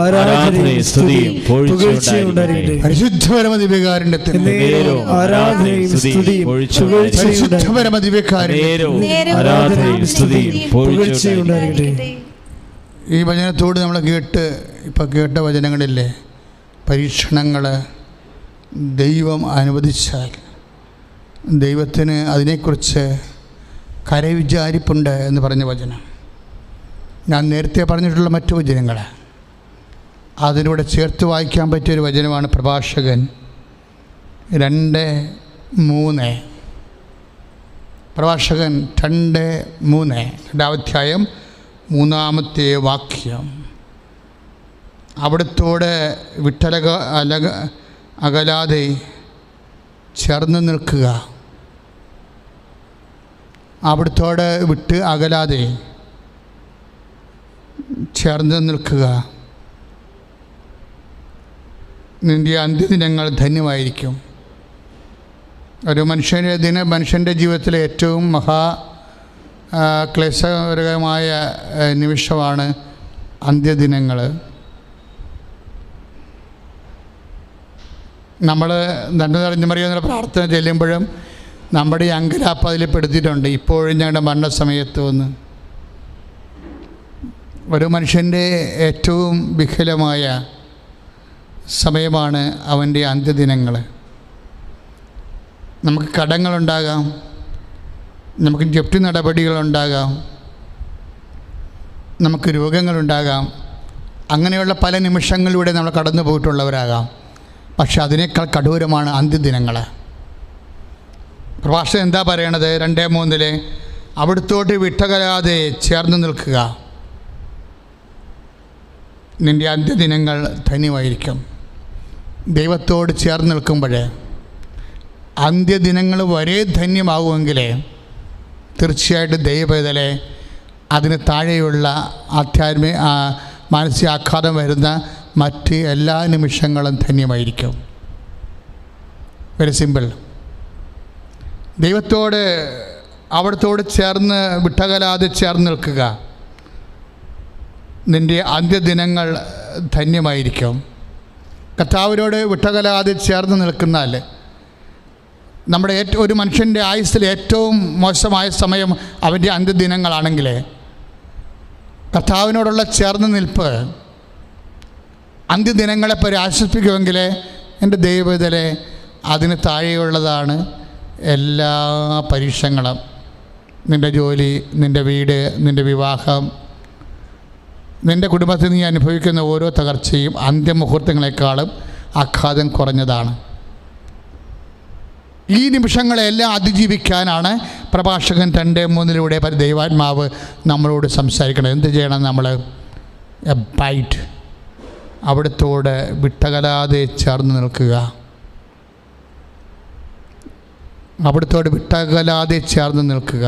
ആരാധനയും സ്തുതിയും പുകഴ്ചയും ഉണ്ടായിരിക്കട്ടെ. പരിശുദ്ധ പരമദിവ്യകാരുണ്യത്തിന് ആരാധനയും സ്തുതിയും പരിശുദ്ധ പരമദിവ്യകാരുണ്യത്തിന് ആരാധനയും സ്തുതിയും പുകഴ്ചയും ഉണ്ടായിരിക്കട്ടെ. ഈ വചനത്തോട് നമ്മൾ ഇപ്പം കേട്ട വചനങ്ങളില്ലേ, പരീക്ഷണങ്ങൾ ദൈവം അനുവദിച്ചാൽ ദൈവത്തിന് അതിനെക്കുറിച്ച് കരവിചാരിപ്പുണ്ട് എന്ന് പറഞ്ഞ വചനം ഞാൻ നേരത്തെ പറഞ്ഞിട്ടുള്ള മറ്റു വചനങ്ങൾ അതിലൂടെ ചേർത്ത് വായിക്കാൻ പറ്റിയൊരു വചനമാണ് പ്രഭാഷകൻ 2:3. പ്രഭാഷകൻ 2:3, 2-ാം അധ്യായം 3-ാമത്തെ വാക്യം. അവിടുത്തോട് അകലാതെ ചേർന്ന് നിൽക്കുക. അവിടുത്തോട് വിട്ട് അകലാതെ ചേർന്ന് നിൽക്കുക. നിൻ്റെ അന്ത്യദിനങ്ങൾ ധന്യമായിരിക്കും. ഒരു മനുഷ്യൻ്റെ ജീവിതത്തിലെ ഏറ്റവും ക്ലേശകരമായ നിമിഷമാണ് അന്ത്യദിനങ്ങൾ. നമ്മൾ നന്മ നിറഞ്ഞു മറിയുന്ന പ്രാർത്ഥന ചെല്ലുമ്പോഴും നമ്മുടെ ഈ അങ്കലാപ്പ് അതിൽ പെടുത്തിയിട്ടുണ്ട്. ഇപ്പോഴും ഞങ്ങളുടെ മരണസമയത്ത് വന്ന് ഒരു മനുഷ്യൻ്റെ ഏറ്റവും വികലമായ സമയമാണ് അവൻ്റെ അന്ത്യദിനങ്ങൾ. നമുക്ക് കടങ്ങളുണ്ടാകാം, നമുക്ക് ജപ്തി നടപടികളുണ്ടാകാം, നമുക്ക് രോഗങ്ങളുണ്ടാകാം. അങ്ങനെയുള്ള പല നിമിഷങ്ങളിലൂടെ നമ്മൾ കടന്നു പോയിട്ടുള്ളവരാകാം. പക്ഷെ അതിനേക്കാൾ കഠോരമാണ് അന്ത്യദിനങ്ങൾ. പ്രഭാഷകൻ എന്താ പറയണത്? 2:3 അവിടുത്തോട്ട് വിട്ടകലാതെ ചേർന്ന് നിൽക്കുക. നിൻ്റെ അന്ത്യദിനങ്ങൾ ധന്യമായിരിക്കും. ദൈവത്തോട് ചേർന്ന് നിൽക്കുമ്പോൾ അന്ത്യദിനങ്ങൾ വരെ ധന്യമാകുമെങ്കിൽ തീർച്ചയായിട്ടും ദൈവവേദലെ അതിന് താഴെയുള്ള മാനസികാഘാതം വരുന്ന മറ്റ് എല്ലാ നിമിഷങ്ങളും ധന്യമായിരിക്കും. Very simple. അവിടത്തോട് ചേർന്ന് വിട്ടകലാതെ ചേർന്ന് നിൽക്കുക. നിൻ്റെ അന്ത്യദിനങ്ങൾ ധന്യമായിരിക്കും. കർത്താവിനോട് വിട്ടകലാതെ ചേർന്ന് നിൽക്കുന്നാൽ നമ്മുടെ ഒരു മനുഷ്യൻ്റെ ആയുസ്സിൽ ഏറ്റവും മോശമായ സമയം അവൻ്റെ അന്ത്യദിനങ്ങളാണെങ്കിൽ കർത്താവിനോടുള്ള ചേർന്ന് നിൽപ്പ് അന്ത്യദിനങ്ങളെ ആശ്വസിപ്പിക്കുമെങ്കിൽ എൻ്റെ ദൈവവേദലെ അതിന് താഴെയുള്ളതാണ് എല്ലാ പരീക്ഷങ്ങളും. നിൻ്റെ ജോലി, നിൻ്റെ വീട്, നിൻ്റെ വിവാഹം, നിൻ്റെ കുടുംബത്തിൽ നീ അനുഭവിക്കുന്ന ഓരോ തകർച്ചയും അന്ത്യമുഹൂർത്തങ്ങളെക്കാളും ആഘാതം കുറഞ്ഞതാണ്. ഈ നിമിഷങ്ങളെല്ലാം അതിജീവിക്കാനാണ് പ്രഭാഷകൻ 2:3 ദൈവാത്മാവ് നമ്മളോട് സംസാരിക്കണം. എന്ത് ചെയ്യണം? നമ്മൾ ബൈറ്റ് അവിടുത്തോട് വിട്ടകലാതെ ചേർന്ന് നിൽക്കുക. അവിടുത്തോട് വിട്ടകലാതെ ചേർന്ന് നിൽക്കുക.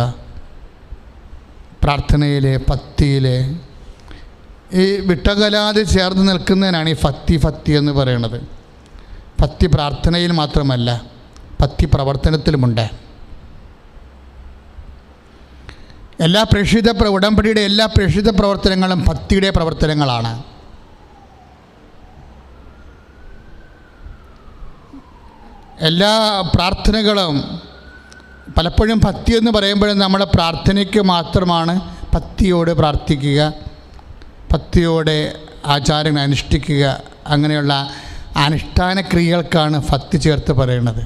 പ്രാർത്ഥനയിലെ, ഭക്തിയിലെ ഈ വിട്ടകലാതെ ചേർന്ന് നിൽക്കുന്നതിനാണ് ഈ ഭക്തി എന്ന് പറയുന്നത്. ഭക്തി പ്രാർത്ഥനയിൽ മാത്രമല്ല, ഭക്തി പ്രവർത്തനത്തിലുമുണ്ട്. ഉടമ്പടിയുടെ എല്ലാ പ്രേക്ഷിത പ്രവർത്തനങ്ങളും ഭക്തിയുടെ പ്രവർത്തനങ്ങളാണ്. എല്ലാ പ്രാർത്ഥനകളും പലപ്പോഴും ഭക്തി എന്ന് പറയുമ്പോഴും നമ്മുടെ പ്രാർത്ഥനയ്ക്ക് മാത്രമാണ് ഭക്തിയോട് പ്രാർത്ഥിക്കുക, ഭക്തിയോടെ ആചാരങ്ങൾ അനുഷ്ഠിക്കുക, അങ്ങനെയുള്ള അനുഷ്ഠാന ക്രിയകൾക്കാണ് ഭക്തി ചേർത്ത് പറയുന്നത്.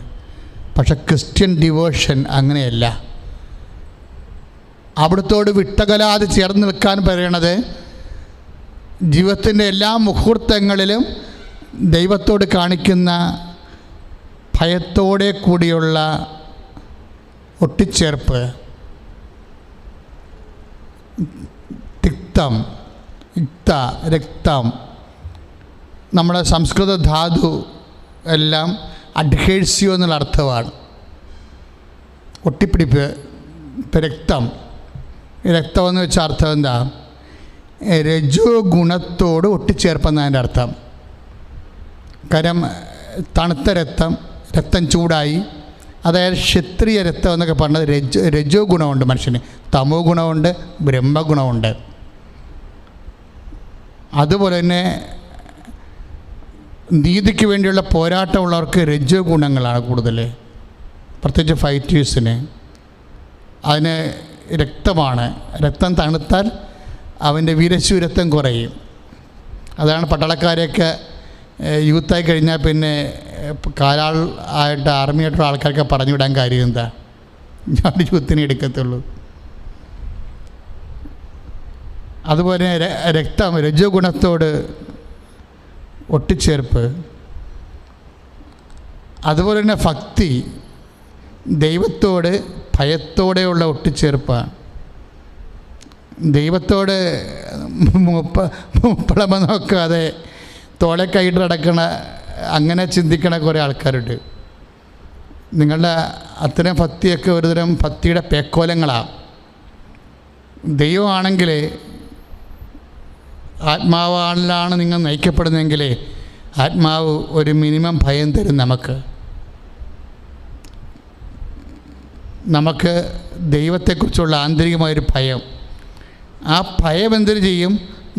പക്ഷെ ക്രിസ്ത്യൻ ഡിവോഷൻ അങ്ങനെയല്ല. അവിടുത്തോട് വിട്ടകലാതെ ചേർന്ന് നിൽക്കാൻ പറയണത് ജീവിതത്തിൻ്റെ എല്ലാ മുഹൂർത്തങ്ങളിലും ദൈവത്തോട് കാണിക്കുന്ന ഭയത്തോടെ കൂടിയുള്ള ഒട്ടിച്ചേർപ്പ്, തിക്തം, യുക്ത, രക്തം, നമ്മുടെ സംസ്കൃത ധാതു എല്ലാം അഡ്ഹേഴ്സിയോ എന്നുള്ള അർത്ഥമാണ്. ഒട്ടിപ്പിടിപ്പ്. ഇപ്പം രക്തം എന്ന് വെച്ച അർത്ഥം എന്താ? രജോ ഗുണത്തോട് ഒട്ടിച്ചേർപ്പെന്നതിൻ്റെ അർത്ഥം. കാരണം തണുത്ത രക്തം ചൂടായി, അതായത് ക്ഷത്രിയ രക്തം എന്നൊക്കെ പറഞ്ഞത് രജോ ഗുണമുണ്ട് മനുഷ്യന്, തമോ ഗുണമുണ്ട്, ബ്രഹ്മഗുണമുണ്ട്. അതുപോലെ തന്നെ നീതിക്ക് വേണ്ടിയുള്ള പോരാട്ടമുള്ളവർക്ക് രജോ ഗുണങ്ങളാണ് കൂടുതൽ, പ്രത്യേകിച്ച് ഫൈറ്റേഴ്സിന്. അതിന് രക്തമാണ്. രക്തം തണുത്താൽ അവൻ്റെ വീരശൂരത്വം കുറയും. അതാണ് പട്ടാളക്കാരെയൊക്കെ യൂത്തായി കഴിഞ്ഞാൽ പിന്നെ കാലാൾ ആയിട്ട് ആർമിയായിട്ടുള്ള ആൾക്കാരൊക്കെ പറഞ്ഞു വിടാൻ കാര്യം എന്താ? ഞാൻ യൂത്തിനെ എടുക്കത്തുള്ളൂ. അതുപോലെ രക്തം രജോ ഗുണത്തോട് ഒട്ടിച്ചേർപ്പ്. അതുപോലെ തന്നെ ഭക്തി ദൈവത്തോട് ഭയത്തോടെയുള്ള ഒട്ടിച്ചേർപ്പാണ്. ദൈവത്തോട് മുപ്പളമ നോക്കാതെ തോളെ കൈയിട്ട് നടക്കണ, അങ്ങനെ ചിന്തിക്കണ കുറേ ആൾക്കാരുണ്ട്. നിങ്ങളുടെ അത്തരം ഭക്തിയൊക്കെ ഒരുതരം ഭക്തിയുടെ പേക്കോലങ്ങളാണ്. ദൈവമാണെങ്കിൽ, ആത്മാവിലാണ് നിങ്ങൾ നയിക്കപ്പെടുന്നതെങ്കിൽ ആത്മാവ് ഒരു മിനിമം ഭയം തരും. നമുക്ക് ദൈവത്തെക്കുറിച്ചുള്ള ആന്തരികമായൊരു ഭയം. ആ ഭയം എന്തൊരു ചെയ്യും?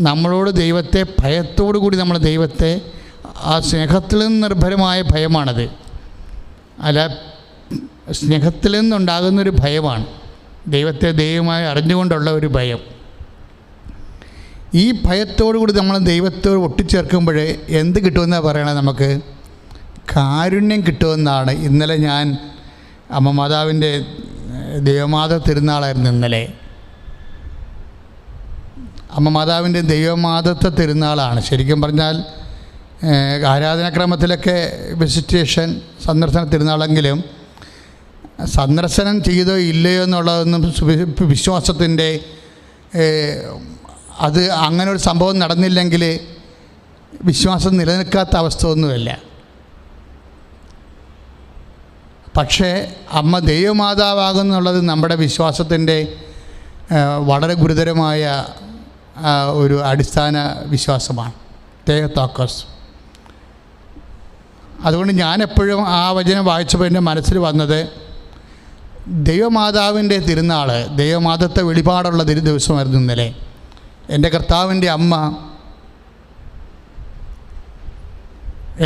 നമ്മളോട് ദൈവത്തെ ഭയത്തോടു കൂടി നമ്മൾ ദൈവത്തെ, ആ സ്നേഹത്തിൽ നിന്ന് നിർഭരമായ ഭയമാണത്. അല്ല, സ്നേഹത്തിൽ നിന്നുണ്ടാകുന്നൊരു ഭയമാണ്. ദൈവത്തെ ദൈവമായി അറിഞ്ഞുകൊണ്ടുള്ള ഒരു ഭയം. ഈ ഭയത്തോടു കൂടി നമ്മൾ ദൈവത്തോട് ഒട്ടിച്ചേർക്കുമ്പോൾ എന്ത് കിട്ടുമെന്നാണ് പറയണത്? നമുക്ക് കാരുണ്യം കിട്ടുമെന്നാണ്. ഇന്നലെ ഞാൻ അമ്മ മാതാവിൻ്റെ ദൈവമാത തിരുനാളായിരുന്നു ഇന്നലെ. അമ്മ മാതാവിൻ്റെ ദൈവമാതത്വ തിരുനാളാണ്. ശരിക്കും പറഞ്ഞാൽ ആരാധനാക്രമത്തിലൊക്കെ വിസിറ്റേഷൻ, സന്ദർശന തിരുനാളെങ്കിലും സന്ദർശനം ചെയ്തോ ഇല്ലയോ എന്നുള്ളതൊന്നും വിശ്വാസത്തിൻ്റെ, അത് അങ്ങനെ ഒരു സംഭവം നടന്നില്ലെങ്കിൽ വിശ്വാസം നിലനിൽക്കാത്ത അവസ്ഥ ഒന്നുമല്ല. പക്ഷേ അമ്മ ദൈവമാതാവാകുന്നുള്ളത് നമ്മുടെ വിശ്വാസത്തിൻ്റെ വളരെ ഗുരുതരമായ ഒരു അടിസ്ഥാന വിശ്വാസമാണ്. തേത്തോക്കസ്. അതുകൊണ്ട് ഞാനെപ്പോഴും ആ വചനം വായിച്ചപ്പോൾ എൻ്റെ മനസ്സിൽ വന്നത് ദൈവമാതാവിൻ്റെ തിരുനാൾ, ദൈവമാതത്തെ വെളിപാടുള്ള ദിവസമായിരുന്നു ഇന്നലെ. എൻ്റെ കർത്താവിൻ്റെ അമ്മ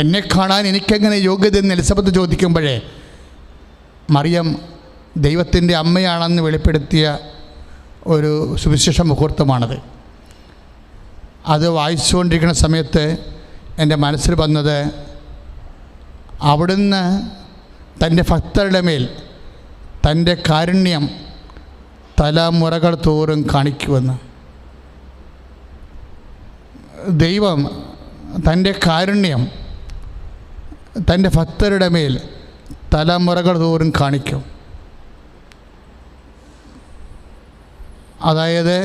എന്നെ കാണാൻ എനിക്കെങ്ങനെ യോഗ്യതയെന്ന് എലിസബത്ത് ചോദിക്കുമ്പോഴേ മറിയം ദൈവത്തിൻ്റെ അമ്മയാണെന്ന് വെളിപ്പെടുത്തിയ ഒരു സുവിശേഷ മുഹൂർത്തമാണത്. അത് വായിച്ചുകൊണ്ടിരിക്കുന്ന സമയത്ത് എൻ്റെ മനസ്സിൽ വന്നത്, അവിടുന്ന് തൻ്റെ ഭക്തരുടെ മേൽ തൻ്റെ കാരുണ്യം തലമുറകൾ തോറും കാണിക്കുമെന്ന്. ദൈവം തൻ്റെ കാരുണ്യം തൻ്റെ ഭക്തരുടെ മേൽ തലമുറകൾ തോറും കാണിക്കും. അതായത്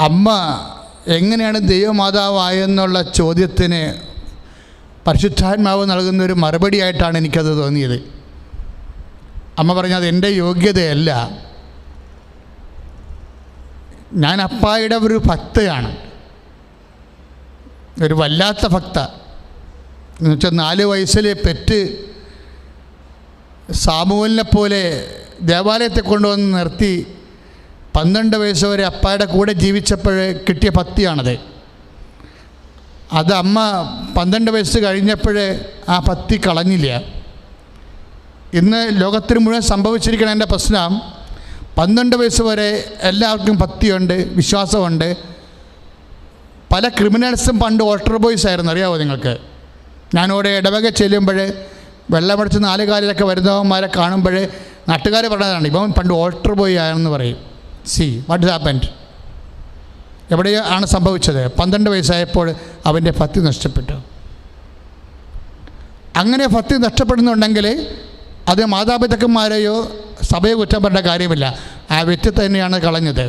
അമ്മ എങ്ങനെയാണ് ദൈവമാതാവായെന്നുള്ള ചോദ്യത്തിന് പരിശുദ്ധാത്മാവ് നൽകുന്നൊരു മറുപടിയായിട്ടാണ് എനിക്കത് തോന്നിയത്. അമ്മ പറഞ്ഞത് എൻ്റെ യോഗ്യതയല്ല, ഞാൻ അപ്പായുടെ ഒരു ഭക്തയാണ്, ഒരു വല്ലാത്ത ഭക്ത. എന്നുവെച്ചാൽ 4 വയസ്സിൽ പെറ്റ് സാമുവലിനെ പോലെ ദേവാലയത്തെ കൊണ്ടുവന്ന് നിർത്തി 12 വയസ്സ് വരെ അപ്പായുടെ കൂടെ ജീവിച്ചപ്പോൾ കിട്ടിയ ഭക്തിയാണത്. അത് അമ്മ 12 വയസ്സ് കഴിഞ്ഞപ്പോൾ ആ പത്തി കളഞ്ഞില്ല. ഇന്ന് ലോകത്തിന് മുഴുവൻ സംഭവിച്ചിരിക്കുന്ന എൻ്റെ പ്രശ്നം 12 വയസ്സ് വരെ എല്ലാവർക്കും പത്തിയുണ്ട്, വിശ്വാസമുണ്ട്. പല ക്രിമിനൽസും പണ്ട് ഓൾട്ടർ ബോയ്സ് ആയിരുന്നു, അറിയാമോ നിങ്ങൾക്ക്? ഞാനിവിടെ ഇടവക ചെല്ലുമ്പോൾ വെള്ളമടിച്ച് 4 കാലിലൊക്കെ വരുന്നവന്മാരെ കാണുമ്പോൾ നാട്ടുകാർ പറഞ്ഞതാണ്, ഇവൻ പണ്ട് ഓൾട്ടർ ബോയ് ആയെന്ന് പറയും. സി വാട്ട് ഹാപ്പൻഡ്, എവിടെയാണ് സംഭവിച്ചത്? 12 വയസ്സായപ്പോൾ അവൻ്റെ ഭക്തി നഷ്ടപ്പെട്ടു. അങ്ങനെ ഭക്തി നഷ്ടപ്പെടുന്നുണ്ടെങ്കിൽ അത് മാതാപിതാക്കന്മാരെയോ സഭയെ കുറ്റം പറഞ്ഞ കാര്യമില്ല, ആ വ്യക്തി തന്നെയാണ് കളഞ്ഞത്.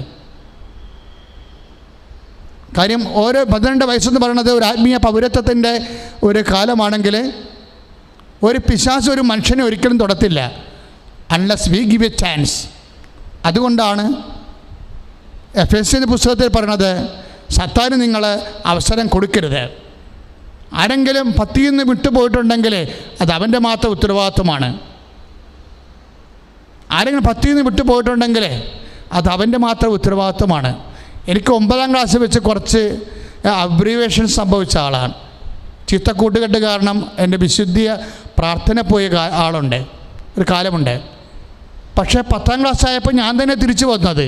കാര്യം ഓരോ 12 വയസ്സെന്ന് പറയുന്നത് ഒരു ആത്മീയ പൗരത്വത്തിൻ്റെ ഒരു കാലമാണെങ്കിൽ ഒരു പിശാച് ഒരു മനുഷ്യനെ ഒരിക്കലും തൊടത്തില്ല unless we give a chance. അതുകൊണ്ടാണ് എഫേസ്യരുടെ പുസ്തകത്തിൽ പറയുന്നത്, സത്താന് നിങ്ങൾ അവസരം കൊടുക്കരുത്. ആരെങ്കിലും പത്തിയിൽ നിന്ന് വിട്ടുപോയിട്ടുണ്ടെങ്കിൽ അത് അവൻ്റെ മാത്രം ഉത്തരവാദിത്വമാണ്. ആരെങ്കിലും പത്തിയിൽ നിന്ന് വിട്ടുപോയിട്ടുണ്ടെങ്കിൽ അത് അവൻ്റെ മാത്രം ഉത്തരവാദിത്വമാണ്. എനിക്ക് 9ാം ക്ലാസ് വെച്ച് കുറച്ച് അബ്രീവേഷൻ സംഭവിച്ച ആളാണ്. ചീത്ത കൂട്ടുകെട്ട് കാരണം എൻ്റെ വിശുദ്ധിയ പ്രാർത്ഥന പോയ ആളുണ്ട്, ഒരു കാലമുണ്ട്. പക്ഷേ 10ാം ക്ലാസ് ആയപ്പോൾ ഞാൻ തന്നെ തിരിച്ചു വന്നത്.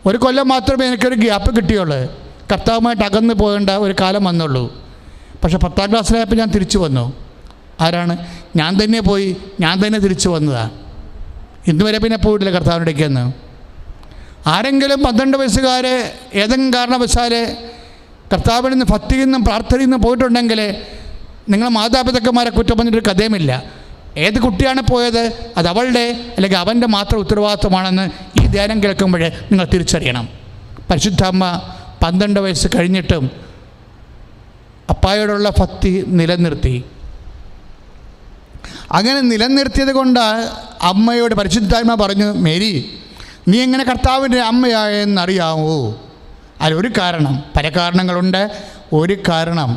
1 കൊല്ലം മാത്രമേ എനിക്കൊരു ഗ്യാപ്പ് കിട്ടിയുള്ളൂ, കർത്താവുമായിട്ട് അകന്ന് പോകേണ്ട ഒരു കാലം വന്നുള്ളൂ. പക്ഷേ 10ാം ക്ലാസ്സിലായപ്പോൾ ഞാൻ തിരിച്ചു വന്നു. ആരാണ്? ഞാൻ തന്നെ പോയി, ഞാൻ തന്നെ തിരിച്ചു വന്നതാണ്. ഇന്നുവരെ പിന്നെ പോയിട്ടില്ല കർത്താവിൻ്റെ ഇടയ്ക്കെന്ന്. ആരെങ്കിലും 12 വയസ്സുകാർ ഏതെങ്കിലും കാരണവശാൽ കർത്താവിൽ നിന്ന് ഭക്തിയിൽ നിന്നും പ്രാർത്ഥനയിൽ നിന്നും പോയിട്ടുണ്ടെങ്കിൽ നിങ്ങൾ മാതാപിതാക്കന്മാരെ കുറ്റം പറഞ്ഞിട്ട് കഥയുമില്ല. ഏത് കുട്ടിയാണ് പോയത്, അത് അവളുടെ അല്ലെങ്കിൽ അവൻ്റെ മാത്രം ഉത്തരവാദിത്വമാണെന്ന് ഈ ധ്യാനം കേൾക്കുമ്പോൾ നിങ്ങൾ തിരിച്ചറിയണം. പരിശുദ്ധ അമ്മ 12 വയസ്സ് കഴിഞ്ഞിട്ടും അപ്പായോടുള്ള ഭക്തി നിലനിർത്തി. അങ്ങനെ നിലനിർത്തിയത് കൊണ്ട് അമ്മയോട് പരിശുദ്ധാത്മ പറഞ്ഞു, മേരി നീ എങ്ങനെ കർത്താവിൻ്റെ അമ്മയായെന്നറിയാമോ? അതിലൊരു കാരണം, പല കാരണങ്ങളുണ്ട്. ഒരു കാരണം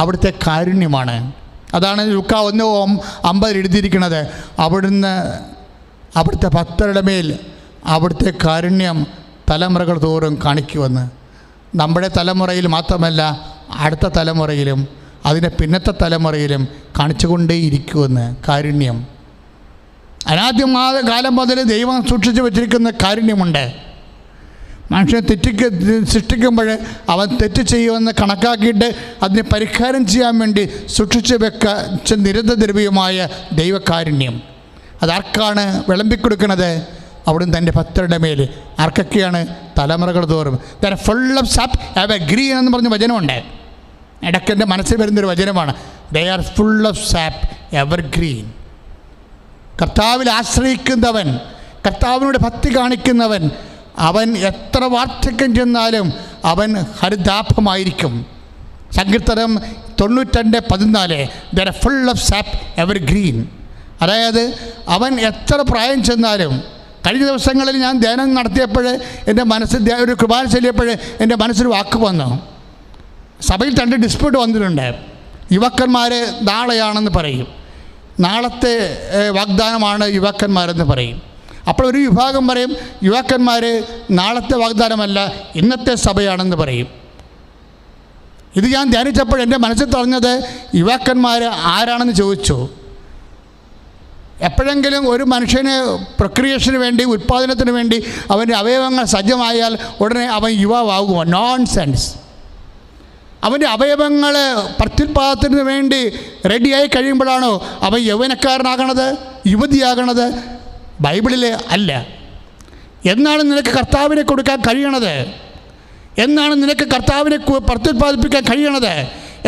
അവിടുത്തെ കാരുണ്യമാണ്. അതാണ് ലൂക്കാ 1:50 എഴുതിയിരിക്കുന്നത്. അവിടുത്തെ ഭക്തരുടെ മേൽ അവിടുത്തെ കാരുണ്യം തലമുറകൾ തോറും കാണിക്കുമെന്ന്. നമ്മുടെ തലമുറയിൽ മാത്രമല്ല, അടുത്ത തലമുറയിലും അതിൻ്റെ പിന്നത്തെ തലമുറയിലും കാണിച്ചുകൊണ്ടേയിരിക്കുമെന്ന് കാരുണ്യം. അനാദ്യമായ കാലം മുതൽ ദൈവം സൂക്ഷിച്ചു വച്ചിരിക്കുന്ന കാരുണ്യമുണ്ട്. മനുഷ്യനെ സൃഷ്ടിക്കുമ്പോൾ അവൻ തെറ്റ് ചെയ്യുമെന്ന് കണക്കാക്കിയിട്ട് അതിനെ പരിഹാരം ചെയ്യാൻ വേണ്ടി സൂക്ഷിച്ചു വെച്ച നിരന്തരദ്രവ്യമായ ദൈവകാരുണ്യം അതാർക്കാണ് വിളമ്പിക്കൊടുക്കുന്നത്? അവിടുന്ന് തൻ്റെ ഭക്തരുടെ മേൽ. ആർക്കൊക്കെയാണ്? തലമുറകൾ തോറും. Full of sap ever green എന്ന് പറഞ്ഞ വചനമുണ്ട്. ഇടയ്ക്ക് എൻ്റെ മനസ്സിൽ വരുന്നൊരു വചനമാണ്, they are full of sap ever green. കർത്താവിൽ ആശ്രയിക്കുന്നവൻ, കർത്താവിനോട് ഭക്തി കാണിക്കുന്നവൻ, അവൻ എത്ര വാർദ്ധക്യം ചെന്നാലും അവൻ ഹരിതാഭമായിരിക്കും. സങ്കീർത്തനം 92:14 there are full of sap ever green. അതായത് അവൻ എത്ര പ്രായം ചെന്നാലും. കഴിഞ്ഞ ദിവസങ്ങളിൽ ഞാൻ ധ്യാനം നടത്തിയപ്പോൾ എൻ്റെ മനസ്സിൽ ഒരു കുർബാന ചൊല്ലിയപ്പോൾ എൻ്റെ മനസ്സിൽ വാക്ക് വന്നു. സഭയിൽ 2 ഡിസ്പ്യൂട്ട് വന്നിട്ടുണ്ട്. യുവാക്കന്മാർ നാളെയാണെന്ന് പറയും, നാളത്തെ വാഗ്ദാനമാണ് യുവാക്കന്മാരെന്ന് പറയും. അപ്പോൾ ഒരു വിഭാഗം പറയും യുവാക്കന്മാർ നാളത്തെ വാഗ്ദാനമല്ല, ഇന്നത്തെ സഭയാണെന്ന് പറയും. ഇത് ഞാൻ ധ്യാനിച്ചപ്പോൾ എൻ്റെ മനസ്സിൽ പറഞ്ഞത്, യുവാക്കന്മാർ ആരാണെന്ന് ചോദിച്ചു. എപ്പോഴെങ്കിലും ഒരു മനുഷ്യന് പ്രക്രിയേഷന് വേണ്ടി, ഉൽപ്പാദനത്തിന് വേണ്ടി അവൻ്റെ അവയവങ്ങൾ സജ്ജമായാൽ ഉടനെ അവൻ യുവാവാകുമോ? നോൺസെൻസ്. അവൻ്റെ അവയവങ്ങൾ പ്രത്യുൽപാദനത്തിന് വേണ്ടി റെഡിയായി കഴിയുമ്പോഴാണോ അവൻ യൗവനക്കാരനാകണത്, യുവതിയാകണത്? ബൈബിളിൽ അല്ല. എന്നാണ് നിനക്ക് കർത്താവിനെ കൊടുക്കാൻ കഴിയണത്? എന്നാണ് നിനക്ക് കർത്താവിനെ പ്രത്യുൽപാദിപ്പിക്കാൻ കഴിയണത്?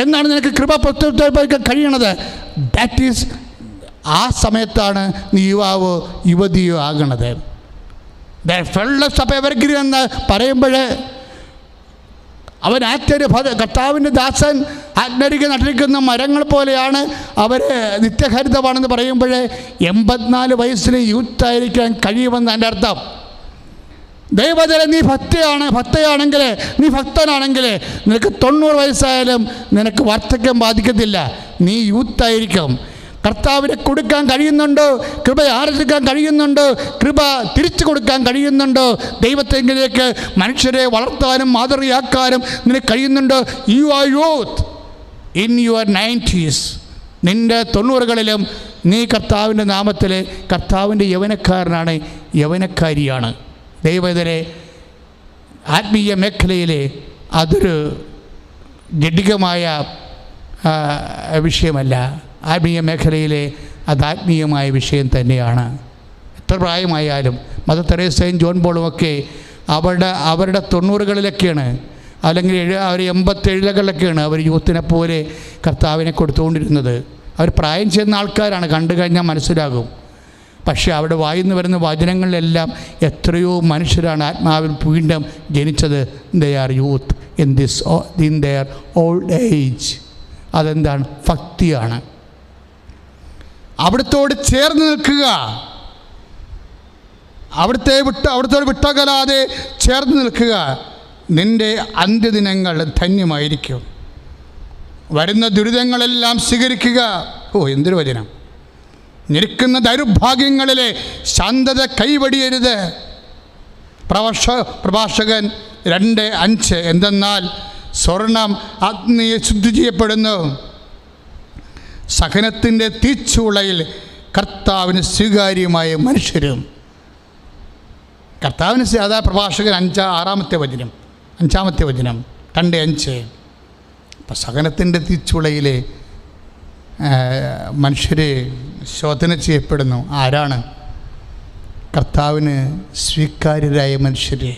എന്നാണ് നിനക്ക് കൃപ പ്രത്യുൽപാദിപ്പിക്കാൻ കഴിയണത്? ദാറ്റ് ഈസ്, ആ സമയത്താണ് നീ യുവാവോ യുവതിയോ ആകണത്. എന്ന് പറയുമ്പോൾ അവൻ കർത്താവിൻ്റെ ദാസൻ ആജ്ഞരിക്ക് നട്ടിരിക്കുന്ന മരങ്ങൾ പോലെയാണ് അവർ, നിത്യഹരിതമാണെന്ന് പറയുമ്പോൾ 84 വയസ്സിൽ യൂത്തായിരിക്കാൻ കഴിയുമെന്ന് എൻ്റെ അർത്ഥം. ദൈവജന നീ ഭക്തയാണെങ്കിൽ, നീ ഭക്തനാണെങ്കിൽ നിനക്ക് 90 വയസ്സായാലും നിനക്ക് വാർദ്ധക്യം ബാധിക്കത്തില്ല. നീ യൂത്തായിരിക്കും. കർത്താവിനെ കൊടുക്കാൻ കഴിയുന്നുണ്ടോ? കൃപ ആർജിക്കാൻ കഴിയുന്നുണ്ടോ? കൃപ തിരിച്ചു കൊടുക്കാൻ കഴിയുന്നുണ്ടോ? ദൈവത്തെങ്കിലേക്ക് മനുഷ്യരെ വളർത്താനും മാതൃകയാക്കാനും നിനക്ക് കഴിയുന്നുണ്ടോ? You are youth in your 90s. നിൻ്റെ 90കളിലും നീ കർത്താവിൻ്റെ നാമത്തിൽ കർത്താവിൻ്റെ യൗവനക്കാരനാണ്, യൗവനക്കാരിയാണ്. ദൈവത്തിലെ ആത്മീയ മേഖലയിലെ അതൊരു ജഡികമായ വിഷയമല്ല. ആത്മീയ മേഖലയിലെ അത് ആത്മീയമായ വിഷയം തന്നെയാണ്. എത്ര പ്രായമായാലും മദർ തെരേസയും ജോൺ പോളുമൊക്കെ അവരുടെ 90കളിലൊക്കെയാണ്, അല്ലെങ്കിൽ അവർ 87കളിലൊക്കെയാണ് അവർ യൂത്തിനെ പോലെ കർത്താവിനെ കൊടുത്തുകൊണ്ടിരുന്നത്. അവർ പ്രായം ചെയ്യുന്ന ആൾക്കാരാണ്, കണ്ടു കഴിഞ്ഞാൽ മനസ്സിലാകും. പക്ഷേ അവിടെ വായിന്ന് വരുന്ന വചനങ്ങളിലെല്ലാം എത്രയോ മനുഷ്യരാണ് ആത്മാവിൽ വീണ്ടും ജനിച്ചത്. They are youth in there old age. അതെന്താണ്? ഭക്തിയാണ്. അവിടുത്തോട് ചേർന്ന് നിൽക്കുക, അവിടുത്തോട് വിട്ടകലാതെ ചേർന്ന് നിൽക്കുക. നിൻ്റെ അന്ത്യദിനങ്ങൾ ധന്യമായിരിക്കും. വരുന്ന ദുരിതങ്ങളെല്ലാം സ്വീകരിക്കുക. എന്തൊരു വചനം! ഞെരുക്കുന്ന ദൗർഭാഗ്യങ്ങളിലെ ശാന്തത കൈവടിയരുത്. പ്രഭാഷകൻ 2:5. എന്തെന്നാൽ സ്വർണം അഗ്നിയെ ശുദ്ധി ചെയ്യപ്പെടുന്നു, സഹനത്തിൻ്റെ തീച്ചൂളയിൽ കർത്താവിന് സ്വീകാര്യമായ മനുഷ്യരും. കർത്താവിന് അതാ പ്രഭാഷകൻ 5-6 വചനം, 5 വചനം 2:5. അപ്പം സഹനത്തിൻ്റെ തീച്ചൂളയിൽ മനുഷ്യരെ ശോധന ചെയ്യപ്പെടുന്നു. ആരാണ്? കർത്താവിന് സ്വീകാര്യരായ മനുഷ്യരെ.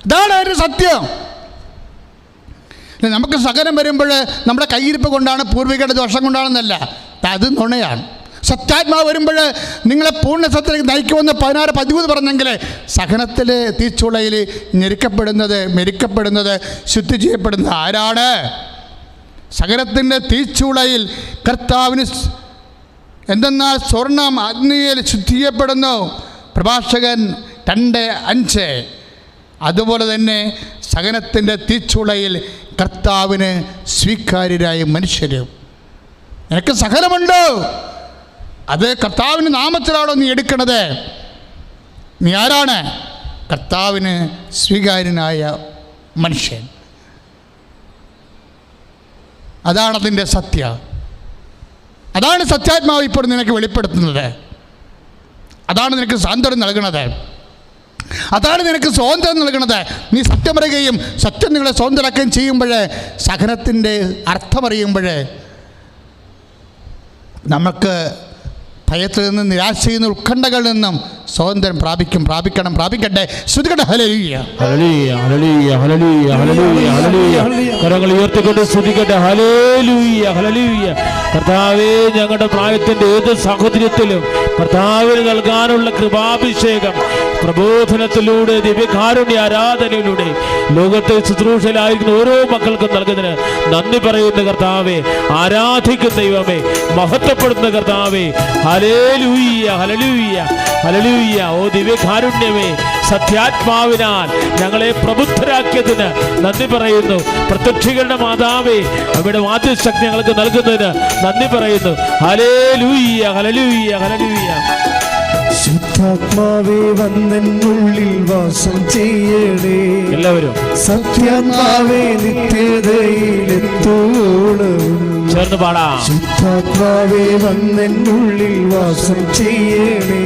ഇതാണ് ഒരു സത്യം. നമുക്ക് സഹനം വരുമ്പോൾ നമ്മുടെ കയ്യിരിപ്പ് കൊണ്ടാണ്, പൂർവികരുടെ ദോഷം കൊണ്ടാണെന്നല്ല, അത് നുണയാണ്. സത്യാത്മാവ് വരുമ്പോൾ നിങ്ങളെ പൂർണ്ണ സത്യത്തിലേക്ക് നയിക്കുമെന്ന് 16-13 പറഞ്ഞെങ്കിൽ സഹനത്തിൽ തീച്ചുളയിൽ ഞെരുക്കപ്പെടുന്നത്, മെരുക്കപ്പെടുന്നത്, ശുദ്ധി ചെയ്യപ്പെടുന്നത് ആരാണ്? സഹനത്തിൻ്റെ തീച്ചുളയിൽ കർത്താവിന്. എന്തെന്നാൽ സ്വർണം അഗ്നിയിൽ ശുദ്ധി ചെയ്യപ്പെടുന്നു. പ്രഭാഷകൻ 2:5. അതുപോലെ തന്നെ സഹനത്തിൻ്റെ തീച്ചുളയിൽ കർത്താവിന് സ്വീകാര്യരായ മനുഷ്യരും. നിനക്ക് സഹനമുണ്ടോ? അത് കർത്താവിൻ്റെ നാമത്തിലാണോ നീ എടുക്കണത്? നീ ആരാണ്? കർത്താവിന് സ്വീകാര്യനായ മനുഷ്യൻ. അതാണ് അതിൻ്റെ സത്യം. അതാണ് സത്യാത്മാവ് ഇപ്പോൾ നിനക്ക് വെളിപ്പെടുത്തുന്നത്. അതാണ് നിനക്ക് സാന്ത്വനം നൽകുന്നത്. അതാണ് നിനക്ക് സ്വാതന്ത്ര്യം നൽകുന്നത്. നീ സത്യം പറയുകയും സത്യം നിങ്ങളെ സ്വതന്ത്രമാക്കുകയും ചെയ്യുമ്പോൾ, സഹനത്തിൻ്റെ അർത്ഥമറിയുമ്പോൾ നമുക്ക് ഭയത്തിൽ നിന്നും, നിരാശയിൽ നിന്നും, ഉത്കണ്ഠകളിൽ നിന്നും സ്വാതന്ത്ര്യം പ്രാപിക്കട്ടെ. ശ്രുതികട്ടെ. ഹല്ലേലൂയ, ഹല്ലേലൂയ, ഹല്ലേലൂയ, ഹല്ലേലൂയ, ഹല്ലേലൂയ, ഹല്ലേലൂയ. കരങ്ങൾ ഉയർത്തിക്കൊണ്ട് സ്തുതിക്കട്ടെ. ഹല്ലേലൂയ, ഹല്ലേലൂയ. കർത്താവേ, ഞങ്ങളുടെ പ്രായത്തിൻ്റെ ഏത് സാഹചര്യത്തിലും കർത്താവിന് നൽകാനുള്ള കൃപാഭിഷേകം പ്രബോധനത്തിലൂടെ, ദിവ്യകാരുണ്യ ആരാധനയിലൂടെ ലോകത്തെ ശുശ്രൂഷയിലായിരിക്കുന്ന ഓരോ മക്കൾക്കും നൽകുന്നതിന് നന്ദി പറയുന്ന കർത്താവേ, ആരാധിക്കുന്ന ദൈവമേ, മഹത്വപ്പെടുന്ന കർത്താവേ. ഹല്ലേലൂയ, ഹല്ലേലൂയ, ഹല്ലേലൂയ. ഓ ദിവ്യകാരുണ്യമേ, സത്യാത്മാവിനാൽ ഞങ്ങളെ പ്രബുദ്ധരാക്കിയതിന് നന്ദി പറയുന്നു. പ്രത്യക്ഷങ്ങളുടെ മാതാവേ, അവിടെ മാതൃശക്തി ഞങ്ങൾക്ക് നൽകുന്നതിന് നന്ദി പറയുന്നു. ഹല്ലേലൂയ, ഹല്ലേലൂയ, ഹല്ലേലൂയ. ശുദ്ധാത്മാവേ വന്നെന്നുള്ളിൽ വാസം ചെയ്യണേ. എല്ലാവരും സത്യാത്മാവേ നിത്യതയിലെത്തോളം ചേർന്ന് പാടാം. ശുദ്ധാത്മാവേ വന്നെന്നുള്ളിൽ വാസം ചെയ്യണേ.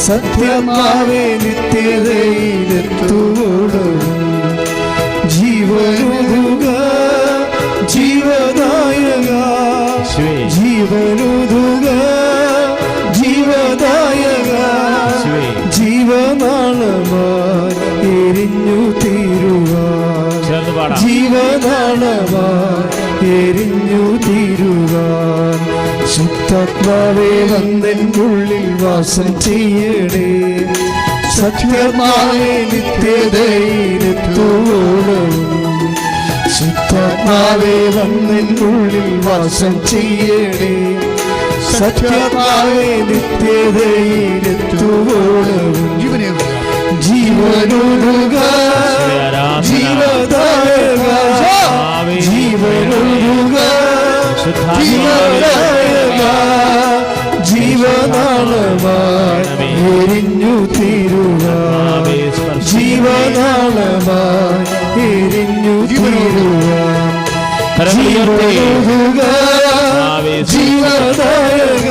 സത്യാത്മാവേ നിത്യതയിലെത്തോളം ജീവനുക ജീവദായക, ജീവനുക ജീവദായക, ജീവനാളമായി എരിഞ്ഞു തീരുവാൻ, ജീവനാളമായി എരിഞ്ഞു തീരുവാൻ ശുദ്ധാത്മാവേ വന്നെന്നുള്ളിൽ വാസം ചെയ്യണേ. സത്യാത്മാവേ നിത്യതയിലെത്തോളം ശുദ്ധാത്മാവേ വന്നെന്നുള്ളിൽ വാസം ചെയ്യണേ. സത്യാത്മാവേ നിത്യതയിലെത്തോളം ജീവനുക ജീവദായക, ജീവനുക ജീവദായക, ജീവനാളമായി എരിഞ്ഞു തീരുവാൻ ജീവനാളമായി എരിഞ്ഞു തീരുവാൻ ജീവനോതുക ജീവദായക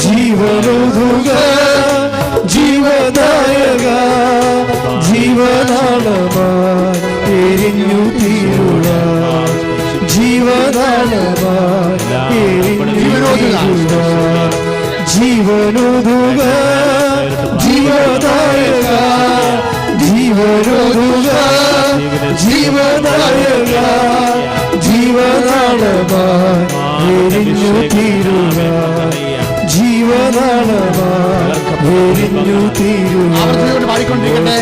ജീവനോതുക ജീവദായക ജീവനാളമായി എരിഞ്ഞു തീരുവാൻ ജീവനാളമായി എരിഞ്ഞു തീരുവാൻ ജീവനോതുക ജീവദായക ജീവനോതുക ജീവദായക ജീവനാളമായി എരിഞ്ഞു തീരുവാൻ ജീവനാളമായി എരിഞ്ഞു തീരുവാൻ പാടിക്കൊണ്ടിരിക്കട്ടെ.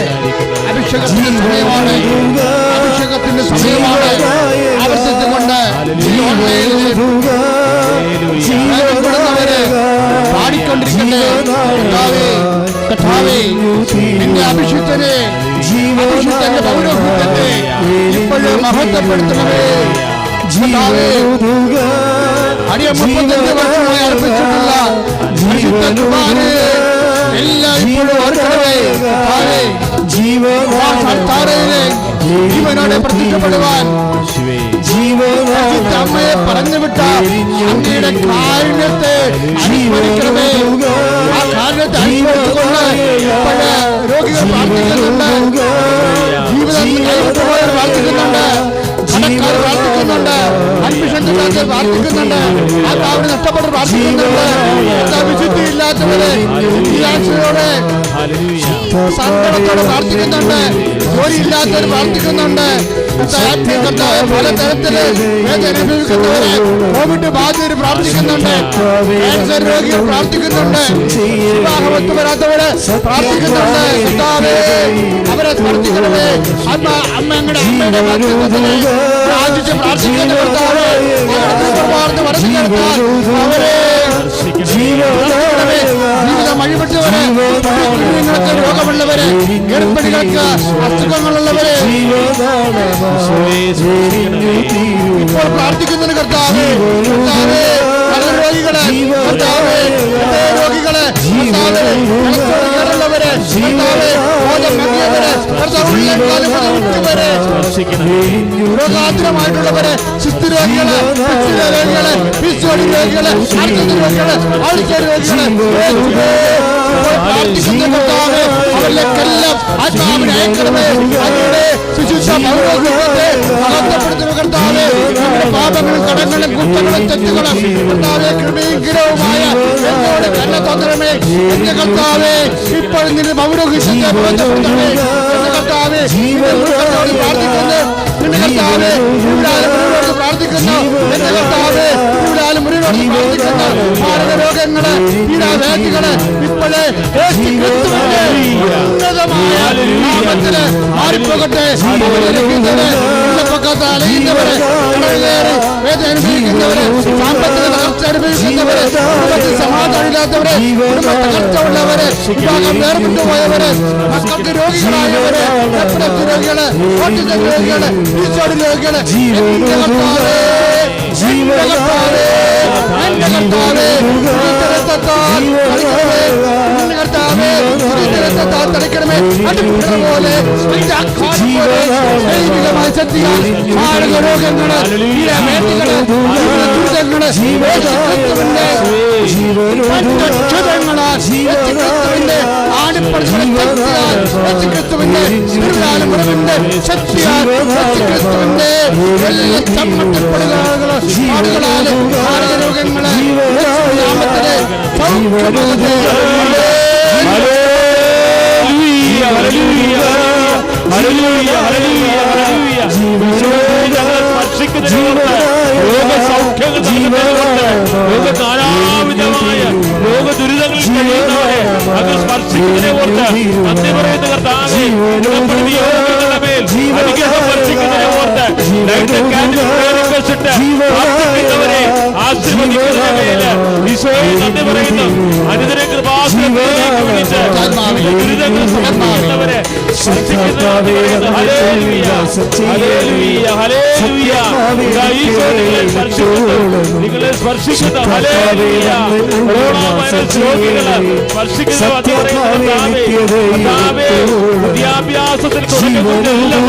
അഭിഷേകത്തിന്റെ സമയമാണ്, അഭിഷേകത്തിന്റെ സമയമാണ്. ആവർത്തിച്ചുകൊണ്ട് പാടിക്കൊണ്ടിരിക്കട്ടെ. കർത്താവേ, നിന്റെ അഭിഷിക്തനെ, അഭിഷിക്തന്റെ പൗരോഹിത്യത്തെ ഇപ്പോഴും മഹത്വപ്പെടുത്തണമേ. അടിയ 35 വർഷമായി അർപ്പിച്ചിട്ടുള്ള പരിശുദ്ധ കുർബാനയെ എല്ലാം ഇപ്പോഴും ഓർക്കണമേ. ജീവനോടെ പ്രത്യക്ഷപ്പെടുവാൻ അമ്മയെ പറഞ്ഞുവിട്ട അങ്ങയുടെ കാരുണ്യത്തെ അനുസ്മരിക്കണമേ. ആ കാരുണ്യത്തെ അനുസ്മരിച്ചുകൊണ്ട് രോഗികൾ പ്രാർത്ഥിക്കുന്നുണ്ട്, ജീവിതം കൈവിട്ടുപോയവർ പ്രാർത്ഥിക്കുന്നുണ്ട്, കടക്കാർ പ്രാർത്ഥിക്കുന്നുണ്ട്, അഡ്മിഷൻ കിട്ടാത്തവർ പ്രാർത്ഥിക്കുന്നുണ്ട്, ആ കാവടി നഷ്ടപ്പെട്ടവർ പ്രാർത്ഥിക്കുന്നുണ്ട്, വിശുദ്ധിയില്ലാത്തവരെ വിദ്യാർത്ഥികളോടെ സങ്കടത്തോടെ പ്രാർത്ഥിക്കുന്നുണ്ട്, ജോലിയില്ലാത്തവർ പ്രാർത്ഥിക്കുന്നുണ്ട്, പലതരത്തില് അനുഭവിക്കുന്നവരെ കോവിഡ് ബാധിതർ പ്രാർത്ഥിക്കുന്നുണ്ട്, ക്യാൻസർ രോഗികൾ പ്രാർത്ഥിക്കുന്നുണ്ട്, വിവാഹമൊത്തു വരാത്തവരെ പ്രാർത്ഥിക്കുന്നുണ്ട്. അവരെ പ്രാർത്ഥിക്കണമേ. അമ്മയുടെ രാജിച്ച് പ്രാർത്ഥിക്കുന്ന കർത്താവേ, അവരെ ജീവിതം വഴിപെട്ടവരെ, നിങ്ങൾക്ക് രോഗമുള്ളവരെ, ഗർഭിണികൾക്ക് അസുഖങ്ങളുള്ളവരെ ഇപ്പോൾ പ്രാർത്ഥിക്കുന്നതിന് കർത്താവേ, കർത്താവേ, രോഗികളെ, കർത്താവേ, രോഗികളെ, ുള്ളവരെ, രോഗാതുരമായിട്ടുള്ളവരെ, ശിസ്തുരോഗികളെ, രോഗികളെ, പിസ്സോടി രോഗികളെ, രോഗികളെ, രോഗികളെ പ്രാർത്ഥിക്കുന്നവരെ അവരിലേക്കെല്ലാം ആത്മാവിനെ അയക്കണമേ. അങ്ങയുടെ ശുശ്രൂഷ പൗരോഹിത്യത്തെ മഹത്വപ്പെടുത്തുന്ന കർത്താവേ, നമ്മുടെ പാപങ്ങളും കടങ്ങളും കുറ്റങ്ങളും തെറ്റുകളും കർത്താവേ കൃപീകരവുമായ എന്നോട് കരുണ തോന്നണമേ. എന്റെ കർത്താവേ, ഇപ്പോൾ നിന്റെ പൗരോഹിത്യത്തെ മഹത്വപ്പെടുത്തണമേ. എന്റെ കർത്താവേ, പ്രാർത്ഥിക്കുന്നു, നിന്റെ കർത്താവേ മുഴുവനോട് പ്രാർത്ഥിക്കുന്നു, എന്റെ കർത്താവേ മുഴുവനോട് പ്രാർത്ഥിക്കുന്നു. മാരക രോഗങ്ങള്, പീഡാവേദികള് ഇപ്പോഴേ ഉന്നതമായ നാമത്തില് മാറിപ്പോകട്ടെ. വെള്ളപ്പൊക്കത്തെ അലയുന്നവരെ, കടലിലേറി വേദന അനുഭവിക്കുന്നവരെ, സാമ്പത്തിക തകർച്ച അനുഭവിക്കുന്നവരെ, സമാധാനമില്ലാത്തവരെ, തകർച്ച ഉള്ളവരെ, വിഭാഗം വേർപെട്ടുപോയവരെ, മക്കൾക്ക് രോഗികളായവരെ, രോഗികള്, ഓട്ടിസ രോഗികള്, ഈശോടി രോഗികള്, എന്റെ കർത്താവേ, എന്റെ കർത്താവേ, എന്റെ കർത്താവേ, തളിക്കണമേ. അതുപോലെ ദൈവികമായ ശക്തിയാൽ മാരക രോഗങ്ങള്, മേഖലകള്, ദുരിതങ്ങള്, ക്രിസ്തുവിന്റെ ആണിപ്പടുത്തത്തിയാൽ ക്രിസ്തുവിന്റെ തിരുവിലാലമുറവിന്റെ ശക്തിയാൽ ക്രിസ്തുവിന്റെ എല്ലാ ചമ്മട്ടപ്പെടുകളാലും മാരക രോഗങ്ങള് നാമത്തിലെ സൗഖ്യമാകട്ടെ. രോഗനാനാവിധമായ രോഗ ദുരിതങ്ങൾ കഴിയുന്നവരെ അത് സ്പർശിക്കുന്നതിനെ ഓർത്ത് നന്ദി പറയുന്ന കർത്താവേ, അനുഗ്രഹം വർഷിക്കുന്നതിനെ ഓർത്ത് പ്രാർത്ഥിക്കുന്നവരെ ആശീർവദിക്കുന്നതിന്റെ മേല് ഈശോയെ നന്ദി പറയുന്നു. അനുദിന കൃപാസനത്തിലേക്ക് വിളിച്ച് ദുരിതങ്ങൾ സമർപ്പിക്കുന്നവരെ പരിശുദ്ധാത്മാവേ അങ്ങ് വാസം ചെയ്യണമേ. സത്യാത്മാവേ നിങ്ങളെ സ്പർശിക്കുന്ന വിദ്യാഭ്യാസത്തിൽ ഉടമ്പടി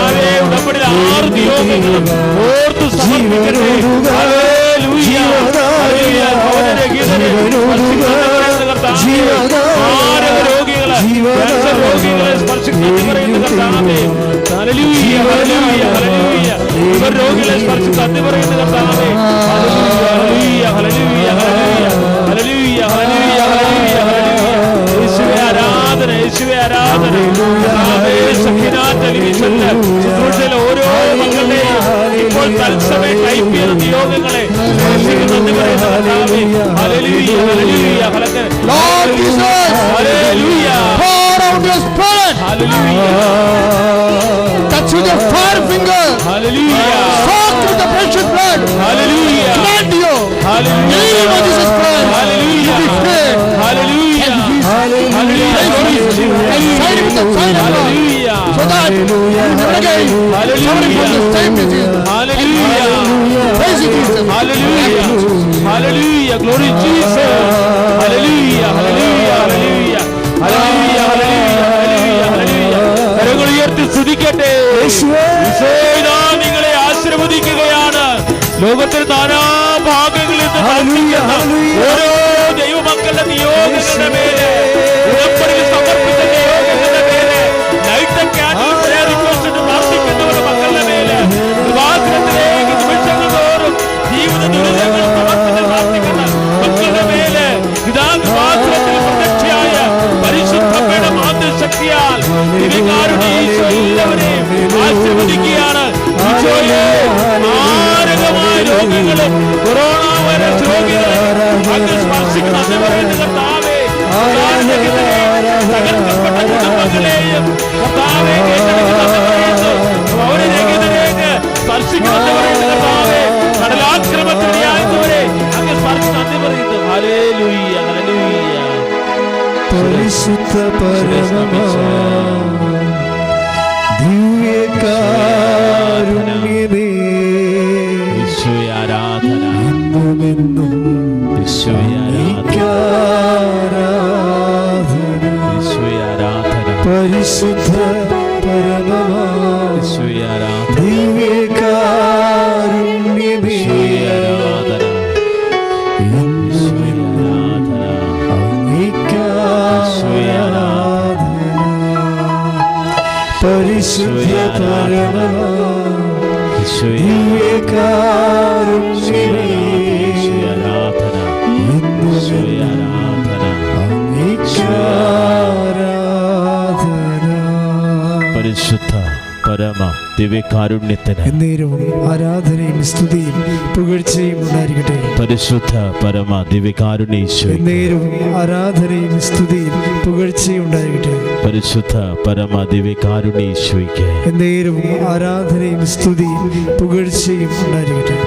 6 നിയോഗങ്ങളും ഓർത്തു സമർപ്പിക്കട്ടെ. ഓരോ മക്കളുടെയും ഇപ്പോൾ തത്സമയം ടൈപ്പ് ചെയ്ത നിയോഗങ്ങളെ Lord Jesus, pour out your spirit. Touch with your fire finger. Soak with the precious blood. Command you. In the name of Jesus Christ. You be freed. And sign with the sign of God. So that you never again suffering from the same disease. Praise you, Jesus. Hallelujah. Glory to Jesus. Hallelujah. Hallelujah. Hallelujah. Hallelujah. Hallelujah. Hallelujah. കരങ്ങൾ ഉയർത്തി സ്തുതിക്കട്ടെ. നിങ്ങളെ ആശീർവദിക്കുകയാണ്. ലോകത്തിന്റെ നാനാഭാഗങ്ങളിൽ നിന്ന് ഓരോ ദൈവമക്കളുടെ നിയോഗങ്ങളുടെ മേലെ ഉടമ്പടിയിൽ സമർപ്പിച്ച നിയോഗങ്ങളുടെ മേലെ നൈറ്റ് ക്യാൻഡിൽ പ്രേയർ റിക്വസ്റ്റ് പ്രാർത്ഥിക്കുന്നവരുടെ മക്കളുടെ മേലെ വിവാഹത്തിലേക്ക് നിമിഷങ്ങൾ തോറും ജീവിത ദുരിതങ്ങൾ പ്രവർത്തനം പ്രാർത്ഥിക്കുന്ന മക്കളുടെ മേലെ ഇതാ വിവാഹത്തിൽ പ്രത്യക്ഷയായ പരിശുദ്ധമ്മയുടെ മാതൃശക്തിയാൽ ദിവ്യകാരുണ്യ ഈശോ എല്ലാവരെയും ആശീർവദിക്കുകയാണ്. ഈശോയെ മാരകമായ രോഗങ്ങളും കൊറോണ വൈറസ് രോഗികളും അങ്ങ് സ്പർശിക്കുന്ന കർത്താവേ, തകർക്കപ്പെട്ട കുടുംബങ്ങളെയും കർത്താവേ പൗരരഹിതരേക്ക് സ്പർശിക്കുന്ന കർത്താവേ, കടലാക്രമത്തിനിടയായവരെ അങ്ങ് സ്പർശിച്ച് നന്ദി പറയുന്നു. ഹല്ലേലൂയ. ഹല്ലേലൂയ. പരിശുദ്ധ പരമമാ ദിവ്യകാരുണ്യമേ ഈശോയെ ആരാധന. എന്നുമെന്നും ഈശോയെ ആരാധന. ഈശോയെ ആരാധന. പരിശുദ്ധ പരമമാ ഈശോയെ ആരാധന. ദിവ്യകാരുണ്യമേ ഈശോയെ ആരാധന. ഈശോയെ ആരാധന. അങ്ങേയ്ക്കാരാധന. പരിശുദ്ധ പരമമാ ഈശോയെ ദിവ്യകാരുണ്യമേ ഈശോയെ ആരാധന. ഈശോയെ ആരാധന. അങ്ങേയ്ക്കാരാധന. പരിശുദ്ധ പരമ ദിവ്യകാരുണ്യത്തിന് എന്നേരവും ആരാധനയും സ്തുതിയും പുകഴ്ചയും ഉണ്ടായിരിക്കട്ടെ. പരിശുദ്ധ പരമ ദിവ്യകാരുണ്യ ഈശോയെ എന്നേരവും ആരാധനയും സ്തുതിയും പുകഴ്ചയും ഉണ്ടായിരിക്കട്ടെ. പരിശുദ്ധ പരമ ദിവ്യകാരുണ്യ ഈശോയ്ക്ക് എന്നേരവും ആരാധനയും സ്തുതിയും പുകഴ്ചയും ഉണ്ടായിരിക്കട്ടെ.